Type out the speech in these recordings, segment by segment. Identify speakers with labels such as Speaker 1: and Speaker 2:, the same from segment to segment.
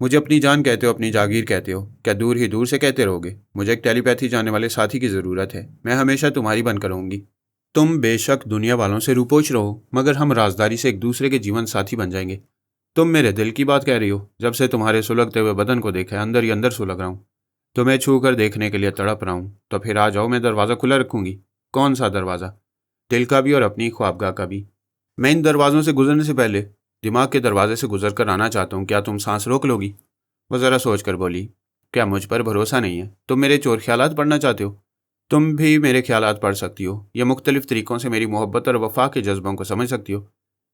Speaker 1: مجھے اپنی جان کہتے ہو، اپنی جاگیر کہتے ہو، کیا دور ہی دور سے کہتے رہو گے؟ مجھے ایک ٹیلی پیتھی جانے والے ساتھی کی ضرورت ہے، میں ہمیشہ تمہاری بن کر رہوں گی۔ تم بے شک دنیا والوں سے روپوش رہو، مگر ہم رازداری سے ایک دوسرے کے جیون ساتھی بن جائیں گے۔ تم میرے دل کی بات کہہ رہی ہو، جب سے تمہارے سلگتے ہوئے بدن کو دیکھا ہے اندر ہی اندر سلگ رہا ہوں، تمہیں چھو کر دیکھنے کے لیے تڑپ رہا ہوں۔ تو پھر آ جاؤ، میں دروازہ کھلا رکھوں گی۔ کون سا دروازہ؟ دل کا بھی اور اپنی خوابگاہ کا بھی۔ میں ان دروازوں سے گزرنے سے پہلے دماغ کے دروازے سے گزر کر آنا چاہتا ہوں، کیا تم سانس روک لو گی؟ وہ ذرا سوچ کر بولی، کیا مجھ پر بھروسہ نہیں ہے؟ تم میرے چور خیالات پڑھنا چاہتے ہو؟ تم بھی میرے خیالات پڑھ سکتی ہو، یا مختلف طریقوں سے میری محبت اور وفا کے جذبوں کو سمجھ سکتی ہو۔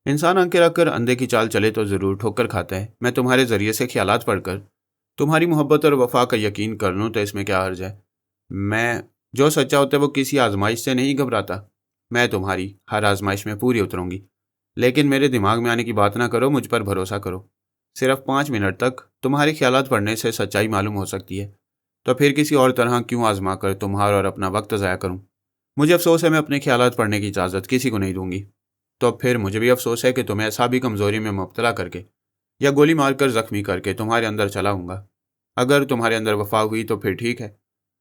Speaker 1: انسان آنکھیں رکھ کر اندھے کی چال چلے تو ضرور ٹھوکر کھاتا ہے۔ میں تمہارے ذریعے سے خیالات پڑھ کر تمہاری محبت اور وفا کا یقین کر لوں تو اس میں کیا حرج ہے؟ میں جو سچا ہوتا ہے وہ کسی آزمائش سے نہیں گھبراتا۔ میں تمہاری ہر آزمائش میں پوری اتروں گی، لیکن میرے دماغ میں آنے کی بات نہ کرو، مجھ پر بھروسہ کرو۔ صرف 5 منٹ تک تمہارے خیالات پڑھنے سے سچائی معلوم ہو سکتی ہے، تو پھر کسی اور طرح کیوں آزما کر تمہارا اور اپنا وقت ضائع کروں؟ مجھے افسوس ہے، میں اپنے خیالات پڑھنے کی اجازت کسی کو نہیں دوں گی۔ تو پھر مجھے بھی افسوس ہے کہ تمہیں اعصابی کمزوری میں مبتلا کر کے یا گولی مار کر زخمی کر کے تمہارے اندر چلا ہوں گا۔ اگر تمہارے اندر وفا ہوئی تو پھر ٹھیک ہے،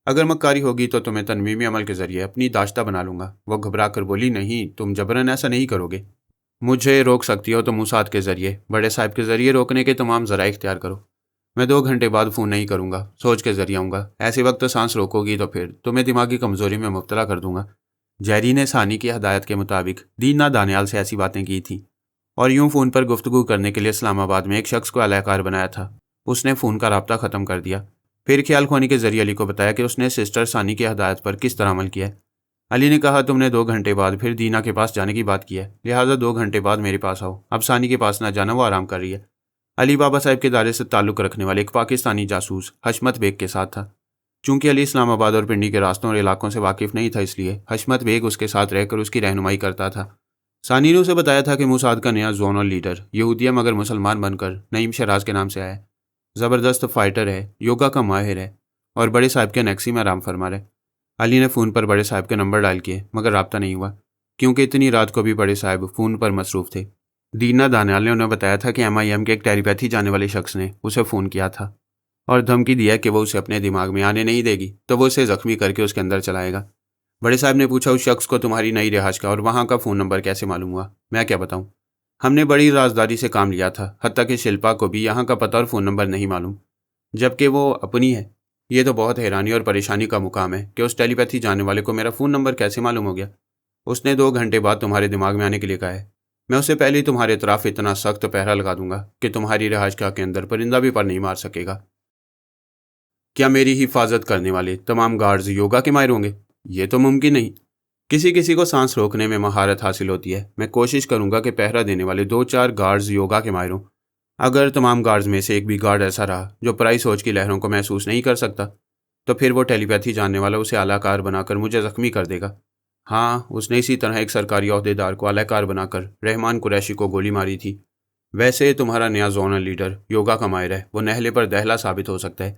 Speaker 1: اگر مکاری ہوگی تو تمہیں تنویمی عمل کے ذریعے اپنی داشتہ بنا لوں گا۔ وہ گھبرا کر بولی، نہیں، تم جبراً ایسا نہیں کرو گے۔ مجھے روک سکتی ہو تو موساد کے ذریعے، بڑے صاحب کے ذریعے روکنے کے تمام ذرائع اختیار کرو۔ میں 2 گھنٹے بعد فون نہیں کروں گا، سوچ کے ذریعے آؤں گا۔ ایسے وقت سانس روکو گی تو پھر تمہیں دماغی کمزوری میں مبتلا کر دوں گا۔ جیری نے ثانی کی ہدایت کے مطابق دینا دانیال سے ایسی باتیں کی تھیں، اور یوں فون پر گفتگو کرنے کے لیے اسلام آباد میں ایک شخص کو اہلکار بنایا تھا۔ اس نے فون کا رابطہ ختم کر دیا، پھر خیال کھوانی کے ذریعے علی کو بتایا کہ اس نے سسٹر ثانی کی ہدایت پر کس طرح عمل کیا ہے۔ علی نے کہا، تم نے 2 گھنٹے بعد پھر دینا کے پاس جانے کی بات کی ہے، لہٰذا 2 گھنٹے بعد میرے پاس آؤ۔ اب ثانی کے پاس نہ جانا، وہ آرام کر رہی ہے۔ علی بابا صاحب کے دائرے سے تعلق رکھنے والے ایک پاکستانی جاسوس حشمت بیگ کے ساتھ تھا۔ چونکہ علی اسلام آباد اور پنڈی کے راستوں اور علاقوں سے واقف نہیں تھا، اس لیے حشمت بیگ اس کے ساتھ رہ کر اس کی رہنمائی کرتا تھا۔ ثانی نے اسے بتایا تھا کہ موساد کا نیا زونل لیڈر یہودیہ مگر مسلمان بن کر نعیم شہراز کے نام سے آیا ہے، زبردست فائٹر ہے، یوگا کا ماہر ہے، اور بڑے صاحب کے نیکسی میں آرام فرما رہے۔ علی نے فون پر بڑے صاحب کے نمبر ڈائل کیے، مگر رابطہ نہیں ہوا، کیونکہ اتنی رات کو بھی بڑے صاحب فون پر مصروف تھے۔ دینا دانیال نے انہیں بتایا تھا کہ MIM کے ایک ٹیلی پیتھی جانے والے شخص نے اسے فون کیا تھا اور دھمکی دیا کہ وہ اسے اپنے دماغ میں آنے نہیں دے گی تو وہ اسے زخمی کر کے اس کے اندر چلائے گا۔ بڑے صاحب نے پوچھا، اس شخص کو تمہاری نئی رہائش کا اور وہاں کا فون نمبر کیسے معلوم ہوا؟ میں کیا بتاؤں، ہم نے بڑی رازداری سے کام لیا تھا، حتیٰ کہ شلپا کو بھی یہاں کا پتہ اور فون نمبر نہیں معلوم، جبکہ وہ اپنی ہے۔ یہ تو بہت حیرانی اور پریشانی کا مقام ہے کہ اس ٹیلی پیتھی جانے والے کو میرا فون نمبر کیسے معلوم ہو گیا؟ اس نے 2 گھنٹے بعد تمہارے دماغ میں آنے کے لیے کہا ہے۔ میں اسے پہلے ہی تمہارے اطراف اتنا سخت پہرا لگا دوں گا کہ تمہاری رہائش گاہ کے اندر پرندہ بھی پر نہیں مار سکے گا۔ کیا میری حفاظت کرنے والے تمام گارڈز یوگا کے ماہر ہوں گے؟ یہ تو ممکن نہیں۔ کسی کو سانس روکنے میں مہارت حاصل ہوتی ہے۔ میں کوشش کروں گا کہ پہرا دینے والے 2-4 گارڈز یوگا کے ماہر ہوں۔ اگر تمام گارڈز میں سے ایک بھی گارڈ ایسا رہا جو پرائی سوچ کی لہروں کو محسوس نہیں کر سکتا، تو پھر وہ ٹیلی پیتھی جاننے والا اسے اعلی کار بنا کر مجھے زخمی کر دے گا۔ ہاں، اس نے اسی طرح ایک سرکاری عہدیدار کو اعلی کار بنا کر رحمان قریشی کو گولی ماری تھی۔ ویسے تمہارا نیا زونل لیڈر یوگا کا ماہر ہے، وہ نہلے پر دہلا ثابت ہو سکتا ہے۔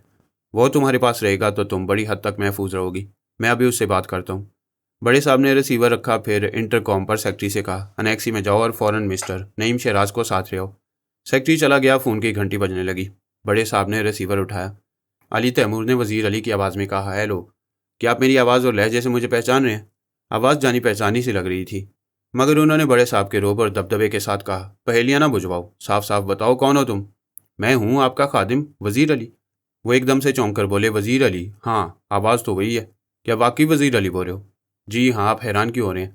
Speaker 1: وہ تمہارے پاس رہے گا تو تم بڑی حد تک محفوظ رہو گی۔ میں ابھی اس سے بات کرتا ہوں۔ بڑے صاحب نے ریسیور رکھا، پھر انٹر کام پر سیکٹری سے کہا، انیکسی میں جاؤ اور فوراً مسٹر نعیم شہراز کو ساتھ رہو۔ سیکٹری چلا گیا، فون کی گھنٹی بجنے لگی۔ بڑے صاحب نے ریسیور اٹھایا۔ علی تیمور نے وزیر علی کی آواز میں کہا، ہیلو، کیا آپ میری آواز اور لہجے سے مجھے پہچان رہے ہیں؟ آواز جانی پہچانی سی لگ رہی تھی، مگر انہوں نے بڑے صاحب کے روب اور دبدبے کے ساتھ کہا، پہیلیاں نہ بجھواؤ، صاف صاف بتاؤ کون ہو تم؟ میں ہوں آپ کا خادم وزیر علی۔ وہ ایک دم سے چونک کر بولے، وزیر علی؟ ہاں، آواز تو وہی ہے۔ کیا واقعی وزیر علی بول رہے ہو؟ جی ہاں۔ آپ حیران کیوں ہو رہے ہیں؟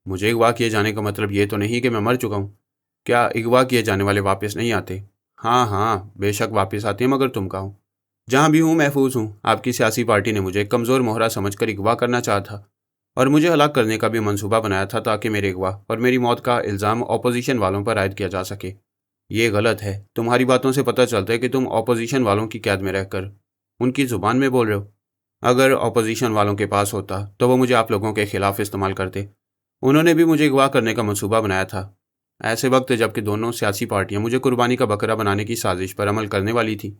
Speaker 1: مجھے اغوا کیے جانے کا مطلب یہ تو نہیں کہ میں مر چکا ہوں۔ کیا اغوا کیے جانے والے واپس نہیں آتے؟ ہاں، بے شک واپس آتے ہیں، مگر تم کہو؟ جہاں بھی ہوں محفوظ ہوں۔ آپ کی سیاسی پارٹی نے مجھے کمزور مہرہ سمجھ کر اغوا کرنا چاہا تھا اور مجھے ہلاک کرنے کا بھی منصوبہ بنایا تھا تاکہ میرے اغوا اور میری موت کا الزام اپوزیشن والوں پر عائد کیا جا سکے۔ یہ غلط ہے۔ تمہاری باتوں سے پتہ چلتا ہے کہ تم اپوزیشن والوں کی قید میں رہ کر ان کی زبان میں بول رہے ہو۔ اگر اپوزیشن والوں کے پاس ہوتا تو وہ مجھے آپ لوگوں کے خلاف استعمال کرتے۔ انہوں نے بھی مجھے اغوا کرنے کا منصوبہ بنایا تھا، ایسے وقت جب کہ دونوں سیاسی پارٹیاں مجھے قربانی کا بکرا بنانے کی سازش پر عمل کرنے والی تھی۔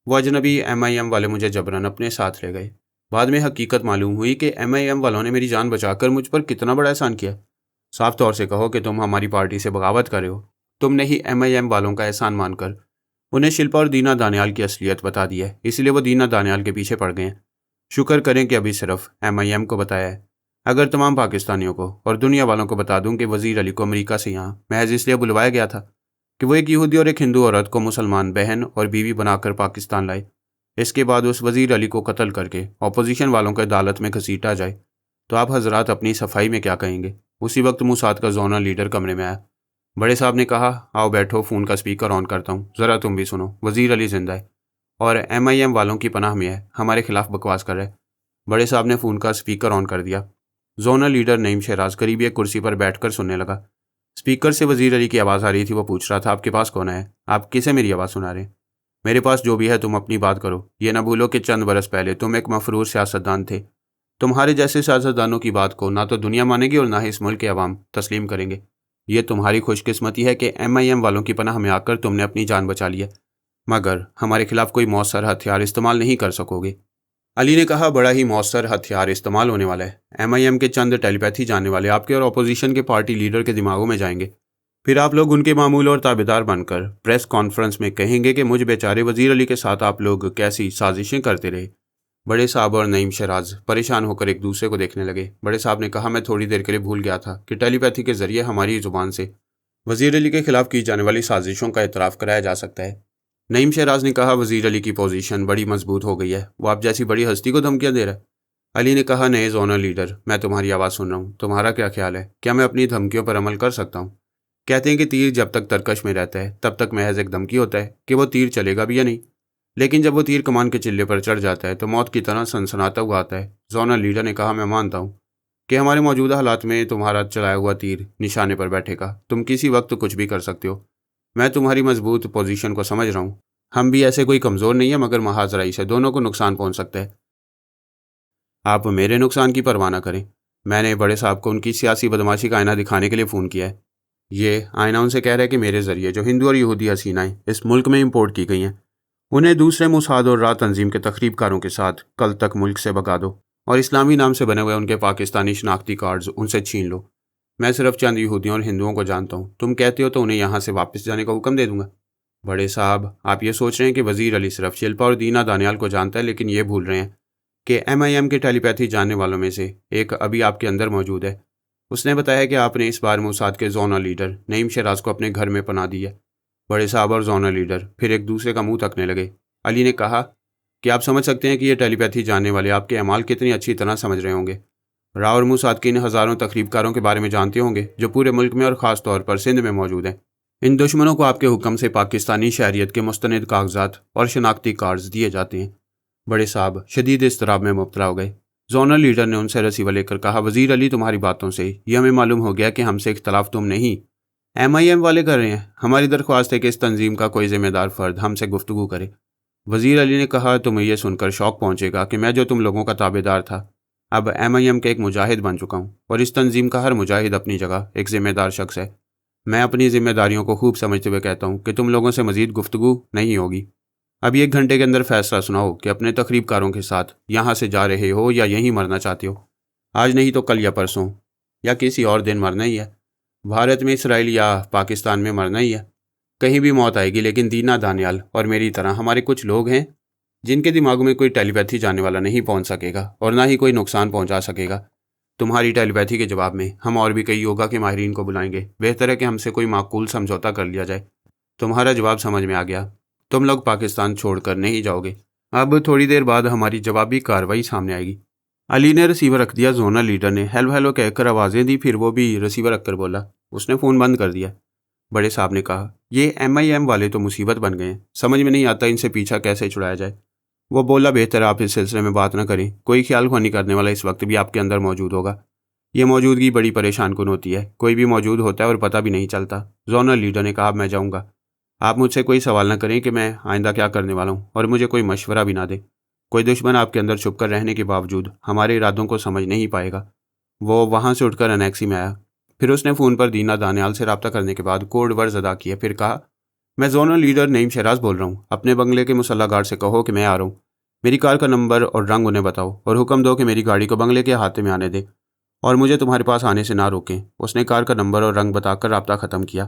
Speaker 1: وہ اجنبی MIM والے مجھے جبراً اپنے ساتھ لے گئے۔ بعد میں حقیقت معلوم ہوئی کہ MIM والوں نے میری جان بچا کر مجھ پر کتنا بڑا احسان کیا۔ صاف طور سے کہو کہ تم ہماری پارٹی سے بغاوت کر رہے ہو۔ تم نے ہی MIM والوں کا احسان مان کر انہیں شلپا اور دینا دانیال کی اصلیت بتا دی ہے، اس لیے وہ دینا دانیال کے پیچھے پڑ گئے ہیں۔ شکر کریں کہ ابھی صرف MIM کو بتایا ہے، اگر تمام پاکستانیوں کو اور دنیا والوں کو بتا دوں کہ وزیر علی کو امریکہ سے یہاں محض اس لیے بلوایا گیا تھا کہ وہ ایک یہودی اور ایک ہندو عورت کو مسلمان بہن اور بیوی بنا کر پاکستان لائے، اس کے بعد اس وزیر علی کو قتل کر کے اپوزیشن والوں کو عدالت میں گھسیٹا جائے، تو آپ حضرات اپنی صفائی میں کیا کہیں گے؟ اسی وقت موساد کا زونل لیڈر کمرے میں آیا۔ بڑے صاحب نے کہا، آؤ بیٹھو، فون کا اسپیکر آن کرتا ہوں، ذرا تم بھی سنو۔ وزیر علی زندہ ہے اور MIM والوں کی پناہ میں ہے، ہمارے خلاف بکواس کر رہے۔ بڑے صاحب نے فون کا اسپیکر آن کر دیا۔ زونل لیڈر نعیم شہراز قریب ایک کرسی پر بیٹھ کر سننے لگا۔ اسپیکر سے وزیر علی کی آواز آ رہی تھی، وہ پوچھ رہا تھا، آپ کے پاس کون ہے؟ آپ کسے میری آواز سنا رہے ہیں؟ میرے پاس جو بھی ہے تم اپنی بات کرو، یہ نہ بھولو کہ چند برس پہلے تم ایک مفرور سیاستدان تھے۔ تمہارے جیسے سیاستدانوں کی بات کو نہ تو دنیا مانے گی اور نہ ہی اس ملک کے عوام تسلیم کریں گے۔ یہ تمہاری خوش قسمتی ہے کہ MIM والوں کی پناہ میں آ کر تم نے اپنی جان بچا لی ہے، مگر ہمارے خلاف کوئی مؤثر ہتھیار استعمال نہیں کر سکو گے۔ علی نے کہا، بڑا ہی مؤثر ہتھیار استعمال ہونے والا ہے۔ MIM کے چند ٹیلی پیتھی جاننے والے آپ کے اور اپوزیشن کے پارٹی لیڈر کے دماغوں میں جائیں گے، پھر آپ لوگ ان کے معمول اور تابعدار بن کر پریس کانفرنس میں کہیں گے کہ مجھ بیچارے وزیر علی کے ساتھ آپ لوگ کیسی سازشیں کرتے رہے۔ بڑے صاحب اور نعیم شہراز پریشان ہو کر ایک دوسرے کو دیکھنے لگے۔ بڑے صاحب نے کہا، میں تھوڑی دیر کے لیے بھول گیا تھا کہ ٹیلی پیتھی کے ذریعے ہماری زبان سے وزیر علی کے خلاف کی جانے والی سازشوں کا اعتراف کرایا جا سکتا ہے۔ نعیم شہراز نے کہا، وزیر علی کی پوزیشن بڑی مضبوط ہو گئی ہے، وہ آپ جیسی بڑی ہستی کو دھمکیاں دے رہا ہے۔ علی نے کہا، نئے زونل لیڈر، میں تمہاری آواز سن رہا ہوں، تمہارا کیا خیال ہے؟ کیا میں اپنی دھمکیوں پر عمل کر سکتا ہوں؟ کہتے ہیں کہ تیر جب تک ترکش میں رہتا ہے تب تک محض ایک دھمکی ہوتا ہے کہ وہ تیر چلے گا بھی یا نہیں، لیکن جب وہ تیر کمان کے چلے پر چڑھ جاتا ہے تو موت کی طرح سنسناتا ہوا آتا ہے۔ زونل لیڈر نے کہا، میں مانتا ہوں کہ ہمارے موجودہ حالات میں تمہارا چلایا ہوا تیر نشانے پر بیٹھے گا، تم کسی وقت کچھ بھی کر سکتے ہو۔ میں تمہاری مضبوط پوزیشن کو سمجھ رہا ہوں، ہم بھی ایسے کوئی کمزور نہیں ہے، مگر محاذ رئیس ہے، دونوں کو نقصان پہنچ سکتا ہے۔ آپ میرے نقصان کی پرواہ نہ کریں، میں نے بڑے صاحب کو ان کی سیاسی بدماشی کا آئینہ دکھانے کے لیے فون کیا ہے۔ یہ آئینہ ان سے کہہ رہا ہے کہ میرے ذریعے جو ہندو اور یہودی حسینائیں اس ملک میں امپورٹ کی گئی ہیں، انہیں دوسرے موساد اور راہ تنظیم کے تخریب کاروں کے ساتھ کل تک ملک سے بھگا دو اور اسلامی نام سے بنے ہوئے ان کے پاکستانی شناختی کارڈز ان سے چھین لو۔ میں صرف چند یہودیوں اور ہندوؤں کو جانتا ہوں، تم کہتے ہو تو انہیں یہاں سے واپس جانے کا حکم دے دوں گا۔ بڑے صاحب، آپ یہ سوچ رہے ہیں کہ وزیر علی صرف شلپا اور دینا دانیال کو جانتا ہے، لیکن یہ بھول رہے ہیں کہ MIM کے ٹیلی پیتھی جاننے والوں میں سے ایک ابھی آپ کے اندر موجود ہے۔ اس نے بتایا کہ آپ نے اس بار موساد کے زونل لیڈر نعیم شہراز کو اپنے گھر میں پناہ دی ہے۔ بڑے صاحب اور زونل لیڈر پھر ایک دوسرے کا منہ تکنے لگے۔ علی نے کہا کہ آپ سمجھ سکتے ہیں کہ یہ ٹیلی پیتھی جاننے والے آپ کے اعمال کتنی اچھی طرح سمجھ رہے ہوں گے۔ راہ اور موساد کے ان ہزاروں تخریب کاروں کے بارے میں جانتے ہوں گے جو پورے ملک میں اور خاص طور پر سندھ میں موجود ہیں۔ ان دشمنوں کو آپ کے حکم سے پاکستانی شہریت کے مستند کاغذات اور شناختی کارڈز دیے جاتے ہیں۔ بڑے صاحب شدید اضطراب میں مبتلا ہو گئے۔ زونل لیڈر نے ان سے رسیور لے کر کہا، وزیر علی، تمہاری باتوں سے یہ ہمیں معلوم ہو گیا کہ ہم سے اختلاف تم نہیں MIM والے کر رہے ہیں۔ ہماری درخواست ہے کہ اس تنظیم کا کوئی ذمہ دار فرد ہم سے گفتگو کرے۔ وزیر علی نے کہا، تمہیں یہ سن کر شوق پہنچے گا کہ میں جو تم لوگوں کا تابع دار تھا اب MIM کا ایک مجاہد بن چکا ہوں، اور اس تنظیم کا ہر مجاہد اپنی جگہ ایک ذمہ دار شخص ہے۔ میں اپنی ذمہ داریوں کو خوب سمجھتے ہوئے کہتا ہوں کہ تم لوگوں سے مزید گفتگو نہیں ہوگی۔ ابھی 1 گھنٹے کے اندر فیصلہ سناؤ کہ اپنے تخریب کاروں کے ساتھ یہاں سے جا رہے ہو یا یہیں مرنا چاہتے ہو۔ آج نہیں تو کل یا پرسوں یا کسی اور دن مرنا ہی ہے، بھارت میں، اسرائیل یا پاکستان میں مرنا ہی ہے، کہیں بھی موت آئے گی۔ لیکن دینا دانیال اور میری طرح ہمارے کچھ لوگ ہیں جن کے دماغوں میں کوئی ٹیلی پیتھی جاننے والا نہیں پہنچ سکے گا اور نہ ہی کوئی نقصان پہنچا سکے گا۔ تمہاری ٹیلی پیتھی کے جواب میں ہم اور بھی کئی یوگا کے ماہرین کو بلائیں گے۔ بہتر ہے کہ ہم سے کوئی معقول سمجھوتا کر لیا جائے۔ تمہارا جواب سمجھ میں آ گیا، تم لوگ پاکستان چھوڑ کر نہیں جاؤ گے۔ اب تھوڑی دیر بعد ہماری جوابی کارروائی سامنے آئے گی۔ علی نے رسیور رکھ دیا۔ زونل لیڈر نے ہیلو ہیلو کہہ کر آوازیں دی، پھر وہ بھی رسیور رکھ کر بولا۔ اس نے فون بند کر دیا۔ بڑے صاحب نے کہا، یہ MIM والے تو مصیبت بن گئے ہیں، سمجھ میں نہیں آتا ان سے پیچھا کیسے چھڑایا جائے۔ وہ بولا، بہتر آپ اس سلسلے میں بات نہ کریں، کوئی خیال خوانی کرنے والا اس وقت بھی آپ کے اندر موجود ہوگا۔ یہ موجودگی بڑی پریشان کن ہوتی ہے، کوئی بھی موجود ہوتا ہے اور پتہ بھی نہیں چلتا۔ زونل لیڈر نے کہا، میں جاؤں گا، آپ مجھ سے کوئی سوال نہ کریں کہ میں آئندہ کیا کرنے والا ہوں، اور مجھے کوئی مشورہ بھی نہ دیں۔ کوئی دشمن آپ کے اندر چھپ کر رہنے کے باوجود ہمارے ارادوں کو سمجھ نہیں پائے گا۔ وہ وہاں سے اٹھ کر انیکسی میں آیا۔ پھر اس نے فون پر دینا دانیال سے رابطہ کرنے کے بعد کوڈ ورڈز ادا کیے، پھر کہا، میں زونل لیڈر نعیم شہراز بول رہا ہوں، اپنے بنگلے کے مسلح گارڈ سے کہو کہ میں آ رہا ہوں، میری کار کا نمبر اور رنگ انہیں بتاؤ، اور حکم دو کہ میری گاڑی کو بنگلے کے احاطے میں آنے دیں اور مجھے تمہارے پاس آنے سے نہ روکیں۔ اس نے کار کا نمبر اور رنگ بتا کر رابطہ ختم کیا۔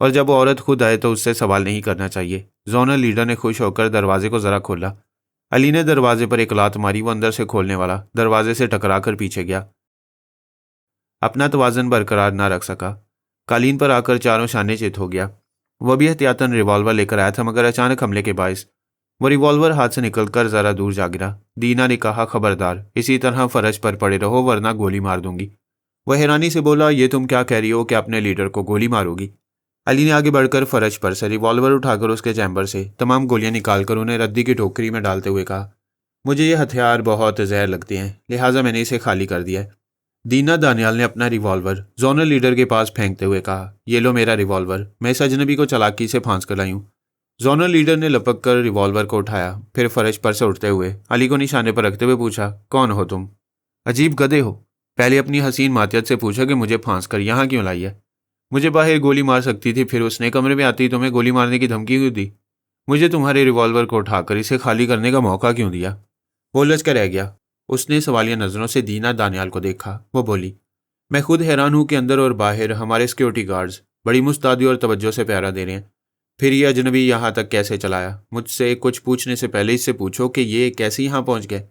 Speaker 1: اور جب وہ عورت خود آئے تو اس سے سوال نہیں کرنا چاہیے۔ زونل لیڈر نے خوش ہو کر دروازے کو ذرا کھولا۔ علی نے دروازے پر ایک لات ماری، وہ اندر سے کھولنے والا دروازے سے ٹکرا کر پیچھے گیا، اپنا توازن برقرار نہ رکھ سکا، قالین پر آ کر چاروں شانے چت ہو گیا۔ وہ بھی احتیاطاً ریوالور لے کر آیا تھا، مگر اچانک حملے کے باعث وہ ریوالور ہاتھ سے نکل کر ذرا دور جا گرا۔ دینا نے کہا، خبردار اسی طرح فرش پر پڑے رہو ورنہ گولی مار دوں گی۔ وہ حیرانی سے بولا، یہ تم کیا کہہ رہی ہو کہ اپنے لیڈر کو گولی مارو گی؟ علی نے آگے بڑھ کر فرش پر سے ریوالور اٹھا کر اس کے چیمبر سے تمام گولیاں نکال کر انہیں ردی کی ٹوکری میں ڈالتے ہوئے کہا، مجھے یہ ہتھیار بہت زہر لگتے ہیں، لہٰذا میں نے اسے خالی کر دیا ہے۔ دینا دانیال نے اپنا ریوالور زونل لیڈر کے پاس پھینکتے ہوئے کہا، یہ لو میرا ریوالور، میں اس اجنبی کو چالاکی سے پھانس کر لائی ہوں۔ زونل لیڈر نے لپک کر ریوالور کو اٹھایا، پھر فرش پر سے اٹھتے ہوئے علی کو نشانے پر رکھتے ہوئے پوچھا، کون ہو تم؟ عجیب گدھے ہو، پہلے اپنی حسین ماتیت سے پوچھا کہ مجھے پھانس کر یہاں کیوں لائی ہے؟ مجھے باہر گولی مار سکتی تھی، پھر اس نے کمرے میں آتی تمہیں گولی مارنے کی دھمکی کیوں دی؟ مجھے تمہارے ریوالور کو اٹھا کر اسے خالی کرنے کا موقع کیوں دیا؟ وہ لچ کر رہ گیا۔ اس نے سوالیہ نظروں سے دینا دانیال کو دیکھا۔ وہ بولی، میں خود حیران ہوں کہ اندر اور باہر ہمارے سیکیورٹی گارڈز بڑی مستعدی اور توجہ سے پہرا دے رہے ہیں، پھر یہ اجنبی یہاں تک کیسے چلایا؟ مجھ سے کچھ پوچھنے سے پہلے اس سے پوچھو کہ یہ کیسے یہاں پہنچ گئے۔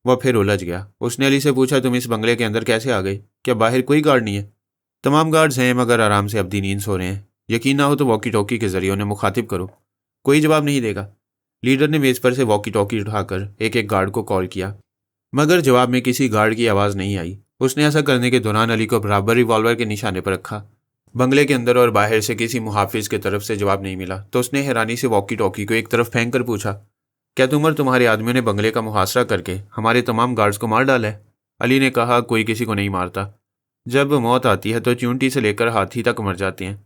Speaker 1: وہ پھر الجھ گیا۔ اس نے علی سے پوچھا، تم اس بنگلے کے اندر کیسے آ گئے؟ کیا باہر کوئی گارڈ نہیں ہے؟ تمام گارڈز ہیں، مگر آرام سے ابدی نیند سو رہے ہیں۔ یقین نہ ہو تو واکی ٹاکی کے ذریعے انہیں مخاطب کرو، کوئی جواب نہیں دے گا۔ لیڈر نے میز پر سے واکی ٹاکی اٹھا کر ایک ایک گارڈ کو کال کیا، مگر جواب میں کسی گارڈ کی آواز نہیں آئی۔ اس نے ایسا کرنے کے دوران علی کو برابر ریوالور کے نشانے پر رکھا۔ بنگلے کے اندر اور باہر سے کسی محافظ کی طرف سے جواب نہیں ملا تو اس نے حیرانی سے واکی ٹاکی کو ایک طرف پھینک کر پوچھا، کیا تم اور تمہارے آدمیوں نے بنگلے کا محاصرہ کر کے ہمارے تمام گارڈز کو مار ڈالا ہے؟ علی نے کہا، کوئی کسی کو نہیں مارتا، جب موت آتی ہے تو چونٹی سے لے کر ہاتھی تک مر جاتے ہیں۔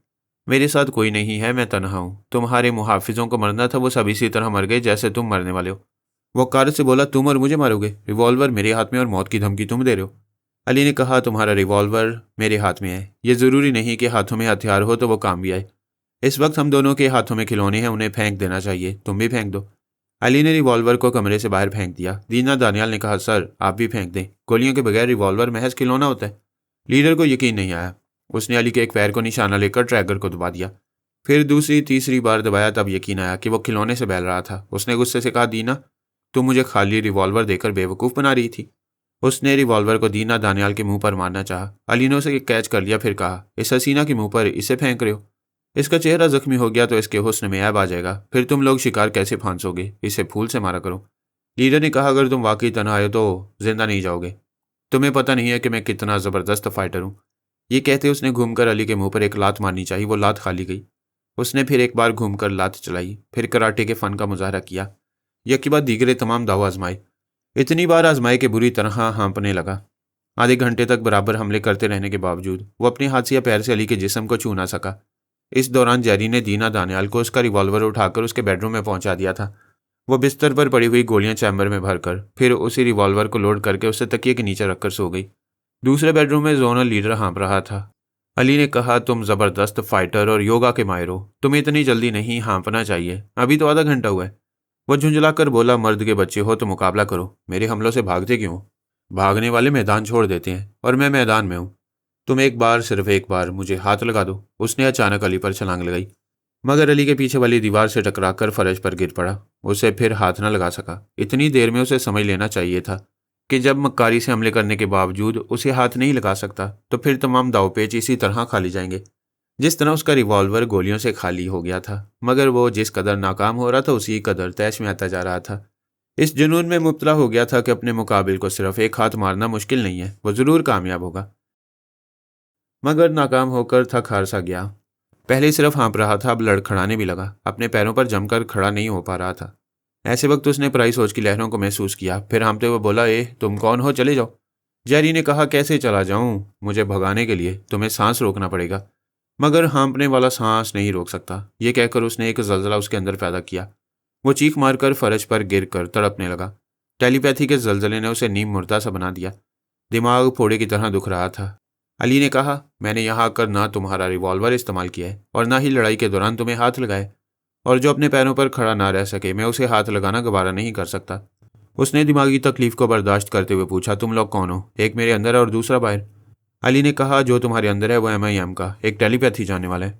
Speaker 1: میرے ساتھ کوئی نہیں ہے، میں تنہا ہوں۔ تمہارے محافظوں کو مرنا تھا، وہ سب اسی طرح مر گئے جیسے تم مرنے والے ہو۔ وہ کار سے بولا، تم اور مجھے مارو گے؟ ریوالور میرے ہاتھ میں اور موت کی دھمکی تم دے رہے ہو۔ علی نے کہا، تمہارا ریوالور میرے ہاتھ میں ہے، یہ ضروری نہیں کہ ہاتھوں میں ہتھیار ہو تو وہ کام بھی آئے۔ اس وقت ہم دونوں کے ہاتھوں میں کھلونے ہیں، انہیں پھینک دینا چاہیے، تم بھی پھینک دو۔ علی نے ریوالور کو کمرے سے باہر پھینک دیا۔ دینا دانیال نے کہا، سر آپ بھی پھینک دیں، گولیوں کے بغیر ریوالور محض کھلونا ہوتا ہے۔ لیڈر کو یقین نہیں آیا۔ اس نے علی کے ایک پیر کو نشانہ لے کر ٹریگر کو دبا دیا، پھر دوسری تیسری بار دبایا، تب یقین آیا کہ وہ کھلونے سے بہل رہا تھا۔ اس نے غصے سے کہا، دینا تم مجھے خالی ریوالور دے کر بے وقوف بنا رہی تھی۔ اس نے ریوالور کو دینا دانیال کے منہ پر مارنا چاہا۔ علی نے اسے کیچ کر لیا، پھر کہا، اس حسینہ کے منہ پر اسے پھینک رہے ہو؟ اس کا چہرہ زخمی ہو گیا تو اس کے حسن میں عیب آ جائے گا، پھر تم لوگ شکار کیسے پھانسو گے؟ اسے پھول سے مارا کرو۔ لیڈر نے کہا، اگر تم واقعی تنہا آئے تو زندہ نہیں جاؤ گے، تمہیں پتہ نہیں ہے کہ میں کتنا زبردست فائٹر ہوں۔ یہ کہتے اس نے گھوم کر علی کے منہ پر ایک لات مارنی چاہی، وہ لات کھا لی گئی۔ اس نے پھر ایک بار گھوم کر لات چلائی، پھر کراٹے کے فن کا مظاہرہ کیا، یکی بعد دیگرے تمام داؤ آزمائے، اتنی بار آزمائے کہ بری طرح ہانپنے لگا۔ آدھے گھنٹے تک برابر حملے کرتے رہنے کے باوجود وہ اپنے ہاتھ سے یا پیر سے علی کے جسم کو چھو نہ سکا۔ اس دوران جیری نے دینا دانیال کو اس کا ریوالور اٹھا کر اس کے بیڈ روم میں پہنچا دیا تھا۔ وہ بستر پر پڑی ہوئی گولیاں چیمبر میں بھر کر پھر اسی ریوالور کو لوڈ کر کے اسے تکیے کے نیچے رکھ کر سو گئی۔ دوسرے بیڈ روم میں زونل لیڈر ہانپ رہا تھا۔ علی نے کہا، تم زبردست فائٹر اور یوگا کے ماہر ہو، تمہیں اتنی جلدی نہیں ہانپنا چاہیے، ابھی تو آدھا گھنٹہ ہوا ہے۔ وہ جھنجھلا کر بولا، مرد کے بچے ہو تو مقابلہ کرو، میرے حملوں سے بھاگتے کیوں؟ بھاگنے والے میدان چھوڑ دیتے ہیں اور میں میدان میں ہوں۔ تم ایک بار، صرف ایک بار مجھے ہاتھ لگا دو۔ اس نے اچانک علی پر چھلانگ لگائی، مگر علی کے پیچھے والی دیوار سے ٹکرا کر فرش پر گر پڑا۔ اسے پھر ہاتھ نہ لگا سکا۔ اتنی دیر میں اسے سمجھ لینا چاہیے تھا کہ جب مکاری سے حملے کرنے کے باوجود اسے ہاتھ نہیں لگا سکتا تو پھر تمام داؤ پیچ اسی طرح کھا لی جائیں گے جس طرح اس کا ریوالور گولیوں سے خالی ہو گیا تھا۔ مگر وہ جس قدر ناکام ہو رہا تھا اسی قدر طیش میں آتا جا رہا تھا۔ اس جنون میں مبتلا ہو گیا تھا کہ اپنے مقابل کو صرف ایک ہاتھ مارنا مشکل نہیں ہے، وہ ضرور کامیاب ہوگا، مگر ناکام ہو کر تھک ہار سا گیا۔ پہلے صرف ہانپ رہا تھا، اب لڑکھڑانے بھی لگا، اپنے پیروں پر جم کر کھڑا نہیں ہو پا رہا تھا۔ ایسے وقت اس نے پرائی سوچ کی لہروں کو محسوس کیا، پھر ہانپتے ہوئے بولا، تم کون ہو؟ چلے جاؤ۔ جیری نے کہا، کیسے چلا جاؤں؟ مجھے بھگانے کے لیے تمہیں سانس روکنا پڑے گا، مگر ہانپنے والا سانس نہیں روک سکتا۔ یہ کہہ کر اس نے ایک زلزلہ اس کے اندر پیدا کیا۔ وہ چیخ مار کر فرش پر گر کر تڑپنے لگا۔ ٹیلی پیتھی کے زلزلے نے اسے نیم مردہ سا بنا دیا، دماغ پھوڑے کی طرح دکھ رہا تھا۔ علی نے کہا، میں نے یہاں آ کر نہ تمہارا ریوالور استعمال کیا ہے اور نہ ہی لڑائی کے دوران تمہیں ہاتھ لگائے، اور جو اپنے پیروں پر کھڑا نہ رہ سکے میں اسے ہاتھ لگانا گوارا نہیں کر سکتا۔ اس نے دماغی تکلیف کو برداشت کرتے ہوئے پوچھا، تم لوگ کون ہو؟ ایک میرے اندر ہے اور دوسرا باہر۔ علی نے کہا، جو تمہارے اندر ہے وہ MIM کا ایک ٹیلی پیتھی جاننے والا ہے،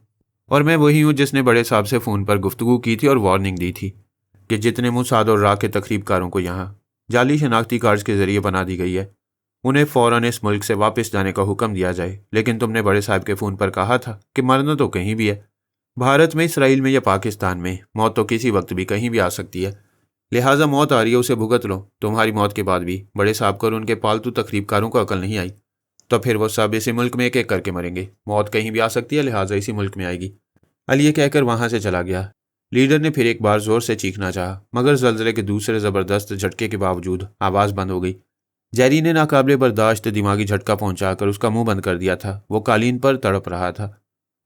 Speaker 1: اور میں وہی ہوں جس نے بڑے صاحب سے فون پر گفتگو کی تھی اور وارننگ دی تھی کہ جتنے موساد اور را کے تقریب کاروں کو یہاں جعلی شناختی کارڈز کے ذریعے بنا دی گئی ہے انہیں فوراً اس ملک سے واپس جانے کا حکم دیا جائے، لیکن تم نے بڑے صاحب کے فون پر کہا تھا کہ مرنا تو کہیں بھی ہے، بھارت میں، اسرائیل میں یا پاکستان میں، موت تو کسی وقت بھی کہیں بھی آ سکتی ہے، لہٰذا موت آ رہی ہے اسے بھگت لو۔ تمہاری موت کے بعد بھی بڑے صاحب کو اور ان کے پالتو تقریب کاروں کو عقل نہیں آئی تو پھر وہ سب اسی ملک میں ایک ایک کر کے مریں گے، موت کہیں بھی آ سکتی ہے لہٰذا اسی ملک میں آئے گی۔ علی یہ کہہ کر وہاں سے چلا گیا۔ لیڈر نے پھر ایک بار زور سے چیخنا چاہا مگر زلزلے کے دوسرے زبردست جھٹکے کے باوجود آواز بند ہو گئی۔ جیری نے ناقابل برداشت دماغی جھٹکا پہنچا کر اس کا منہ بند کر دیا تھا۔ وہ قالین پر تڑپ رہا تھا۔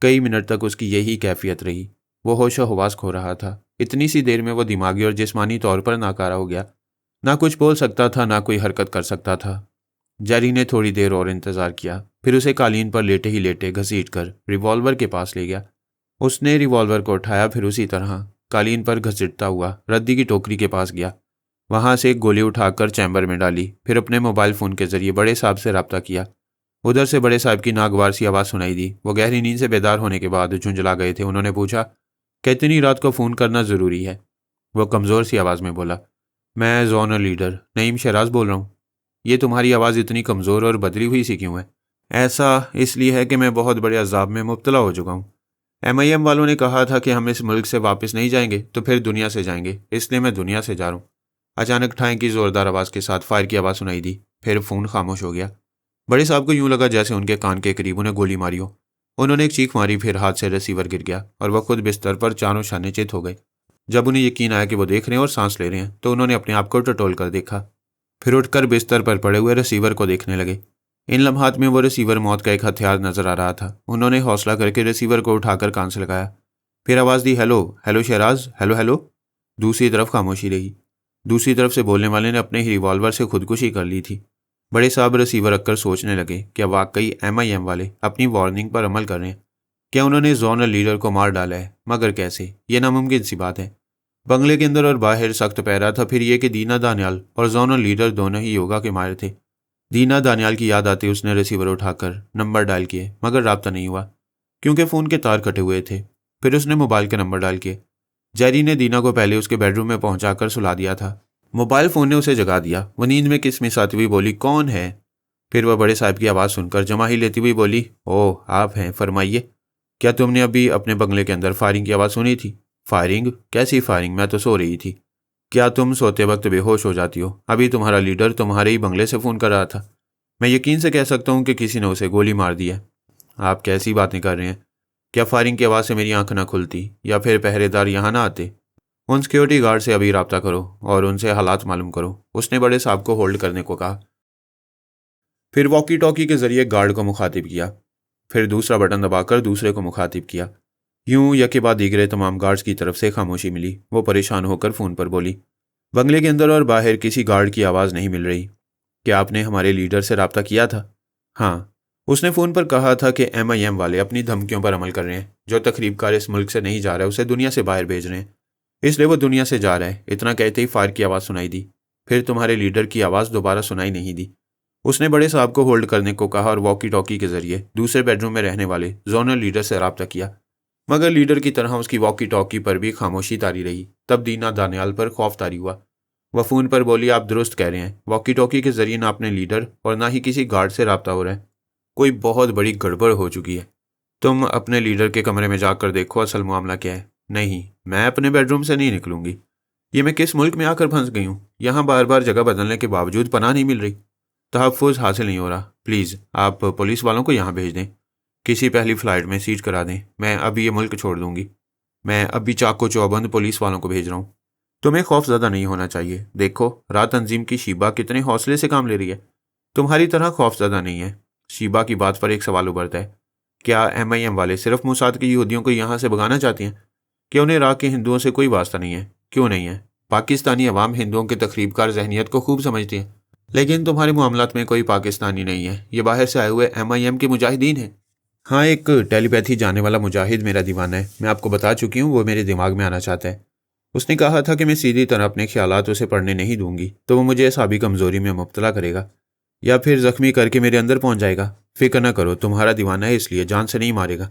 Speaker 1: کئی منٹ تک اس کی یہی کیفیت رہی۔ وہ ہوش و حواس کھو رہا تھا۔ اتنی سی دیر میں وہ دماغی اور جسمانی طور پر ناکارہ ہو گیا، نہ کچھ بول سکتا تھا نہ کوئی حرکت کر سکتا تھا۔ جیری نے تھوڑی دیر اور انتظار کیا، پھر اسے قالین پر لیٹے ہی لیٹے گھسیٹ کر ریوالور کے پاس لے گیا۔ اس نے ریوالور کو اٹھایا، پھر اسی طرح قالین پر گھسیٹتا ہوا ردی کی ٹوکری کے پاس گیا، وہاں سے ایک گولی اٹھا کر چیمبر میں ڈالی، پھر اپنے موبائل فون کے ذریعے بڑے صاحب سے رابطہ کیا۔ ادھر سے بڑے صاحب کی ناگوار سی آواز سنائی دی۔ وہ گہری نیند سے بیدار ہونے کے بعد جھنجھلا گئے تھے۔ انہوں نے پوچھا کہ اتنی رات کو فون کرنا ضروری ہے؟ وہ کمزور سی آواز میں بولا، میں زونل لیڈر نعیم شہراز بول رہا ہوں۔ یہ تمہاری آواز اتنی کمزور اور بدلی ہوئی سی کیوں ہے؟ ایسا اس لیے ہے کہ میں بہت بڑے عذاب میں مبتلا ہو چکا ہوں۔ MIM والوں نے کہا تھا کہ ہم اس ملک سے واپس نہیں جائیں گے تو پھر دنیا سے جائیں گے، اس لیے میں دنیا سے جا رہا ہوں۔ اچانک ٹھائیں کی زوردار آواز کے ساتھ فائر کی آواز سنائی دی، پھر فون خاموش ہو گیا۔ بڑے صاحب کو یوں لگا جیسے ان کے کان کے قریب انہیں گولی ماری ہو۔ انہوں نے ایک چیخ ماری، پھر ہاتھ سے ریسیور گر گیا اور وہ خود بستر پر چاروں شانے چت ہو گئے۔ جب انہیں یقین آیا کہ وہ دیکھ رہے ہیں اور سانس لے رہے ہیں تو انہوں نے اپنے آپ کو ٹٹول کر دیکھا، پھر اٹھ کر بستر پر پڑے ہوئے ریسیور کو دیکھنے لگے۔ ان لمحات میں وہ ریسیور موت کا ایک ہتھیار نظر آ رہا تھا۔ انہوں نے حوصلہ کر کے ریسیور کو اٹھا کر کان سے لگایا، پھر آواز دی، ہیلو ہیلو شہراز، ہیلو ہیلو۔ دوسری طرف خاموشی رہی۔ دوسری طرف سے بولنے والے نے اپنے ہی ریوالور سے خودکشی کر لی تھی۔ بڑے صاحب ریسیور رکھ کر سوچنے لگے، کیا واقعی MIM والے اپنی وارننگ پر عمل کر رہے ہیں؟ کیا انہوں نے زونل لیڈر کو مار ڈالا ہے؟ مگر کیسے؟ یہ ناممکن سی بات ہے۔ بنگلے کے اندر اور باہر سخت پہرا تھا۔ پھر یہ کہ دینا دانیال اور زونل لیڈر دونوں ہی یوگا کے ماہر تھے۔ دینا دانیال کی یاد آتی اس نے ریسیور اٹھا کر نمبر ڈائل کیے، مگر رابطہ نہیں ہوا کیونکہ فون کے تار کٹے ہوئے تھے۔ پھر اس نے موبائل کے نمبر ڈائل کیے۔ جیری نے دینا کو پہلے اس کے بیڈ روم میں پہنچا کر سلا دیا تھا۔ موبائل فون نے اسے جگا دیا۔ وہ نیند میں کسمساتی ہوئی بولی، کون ہے؟ پھر وہ بڑے صاحب کی آواز سن کر جمع ہی لیتی ہوئی بولی، اوہ آپ ہیں، فرمائیے۔ کیا تم نے ابھی اپنے بنگلے کے اندر فائرنگ کی آواز سنی تھی؟ فائرنگ؟ کیسی فائرنگ؟ میں تو سو رہی تھی۔ کیا تم سوتے وقت بے ہوش ہو جاتی ہو؟ ابھی تمہارا لیڈر تمہارے ہی بنگلے سے فون کر رہا تھا۔ میں یقین سے کہہ سکتا ہوں کہ کسی نے اسے گولی مار دی ہے۔ آپ کیسی باتیں کر رہے ہیں؟ کیا فائرنگ کی آواز سے میری آنکھ نہ کھلتی یا پھر پہرے دار یہاں نہ آتے؟ ان سیکیورٹی گارڈ سے ابھی رابطہ کرو اور ان سے حالات معلوم کرو، اس نے بڑے صاحب کو ہولڈ کرنے کو کہا۔ پھر واکی ٹاکی کے ذریعے گارڈ کو مخاطب کیا، پھر دوسرا بٹن دبا کر دوسرے کو مخاطب کیا۔ یوں یکے بعد دیگرے تمام گارڈز کی طرف سے خاموشی ملی۔ وہ پریشان ہو کر فون پر بولی، بنگلے کے اندر اور باہر کسی گارڈ کی آواز نہیں مل رہی۔ کیا آپ نے ہمارے لیڈر سے رابطہ کیا تھا؟ ہاں، اس نے فون پر کہا تھا کہ MIM والے اپنی دھمکیوں پر عمل کر رہے ہیں۔ جو تقریب کار اس ملک سے نہیں جا رہا ہے اسے دنیا سے باہر بھیج رہے ہیں، اس لیے وہ دنیا سے جا رہا ہے۔ اتنا کہتے ہی فائر کی آواز سنائی دی، پھر تمہارے لیڈر کی آواز دوبارہ سنائی نہیں دی۔ اس نے بڑے صاحب کو ہولڈ کرنے کو کہا اور واکی ٹاکی کے ذریعے دوسرے بیڈ روم میں رہنے والے زونل لیڈر سے رابطہ کیا، مگر لیڈر کی طرح اس کی واکی ٹاکی پر بھی خاموشی طاری رہی۔ تب دینا دانیال پر خوف طاری ہوا۔ وہ فون پر بولی، آپ درست کہہ رہے ہیں، واکی ٹاکی کے ذریعے نہ اپنے لیڈر اور نہ ہی کسی گارڈ سے رابطہ ہو رہا ہے۔ کوئی بہت بڑی گڑبڑ ہو چکی ہے۔ تم اپنے لیڈر کے کمرے میں جا کر دیکھو اصل معاملہ کیا ہے۔ نہیں، میں اپنے بیڈ روم سے نہیں نکلوں گی۔ یہ میں کس ملک میں آ کر پھنس گئی ہوں؟ یہاں بار بار جگہ بدلنے کے باوجود پناہ نہیں مل رہی، تحفظ حاصل نہیں ہو رہا۔ پلیز آپ پولیس والوں کو یہاں بھیج دیں، کسی پہلی فلائٹ میں سیٹ کرا دیں۔ میں ابھی یہ ملک چھوڑ دوں گی۔ میں ابھی چاقو چوبند پولیس والوں کو بھیج رہا ہوں۔ تمہیں خوف زدہ نہیں ہونا چاہیے۔ دیکھو رات تنظیم کی شیبہ کتنے حوصلے سے کام لے رہی ہے، تمہاری طرح خوف زدہ نہیں ہے۔ شیبہ کی بات پر ایک سوال ابھرتا ہے، کیا MIM والے صرف موساد کے یہودیوں کو یہاں سے بھگانا چاہتے ہیں؟ کہ انہیں عراق کے ہندوؤں سے کوئی واسطہ نہیں ہے؟ کیوں نہیں ہے؟ پاکستانی عوام ہندوؤں کے تخریب کار ذہنیت کو خوب سمجھتی ہے، لیکن تمہارے معاملات میں کوئی پاکستانی نہیں ہے، یہ باہر سے آئے ہوئے MIM کے مجاہدین ہیں۔ ہاں، ایک ٹیلی پیتھی جانے والا مجاہد میرا دیوانہ ہے، میں آپ کو بتا چکی ہوں، وہ میرے دماغ میں آنا چاہتا ہے۔ اس نے کہا تھا کہ میں سیدھی طرح اپنے خیالات اسے پڑھنے نہیں دوں گی تو وہ مجھے اعصابی کمزوری میں مبتلا کرے گا یا پھر زخمی کر کے میرے اندر پہنچ جائے گا۔ فکر نہ کرو، تمہارا دیوانہ ہے اس لیے جان سے نہیں مارے گا۔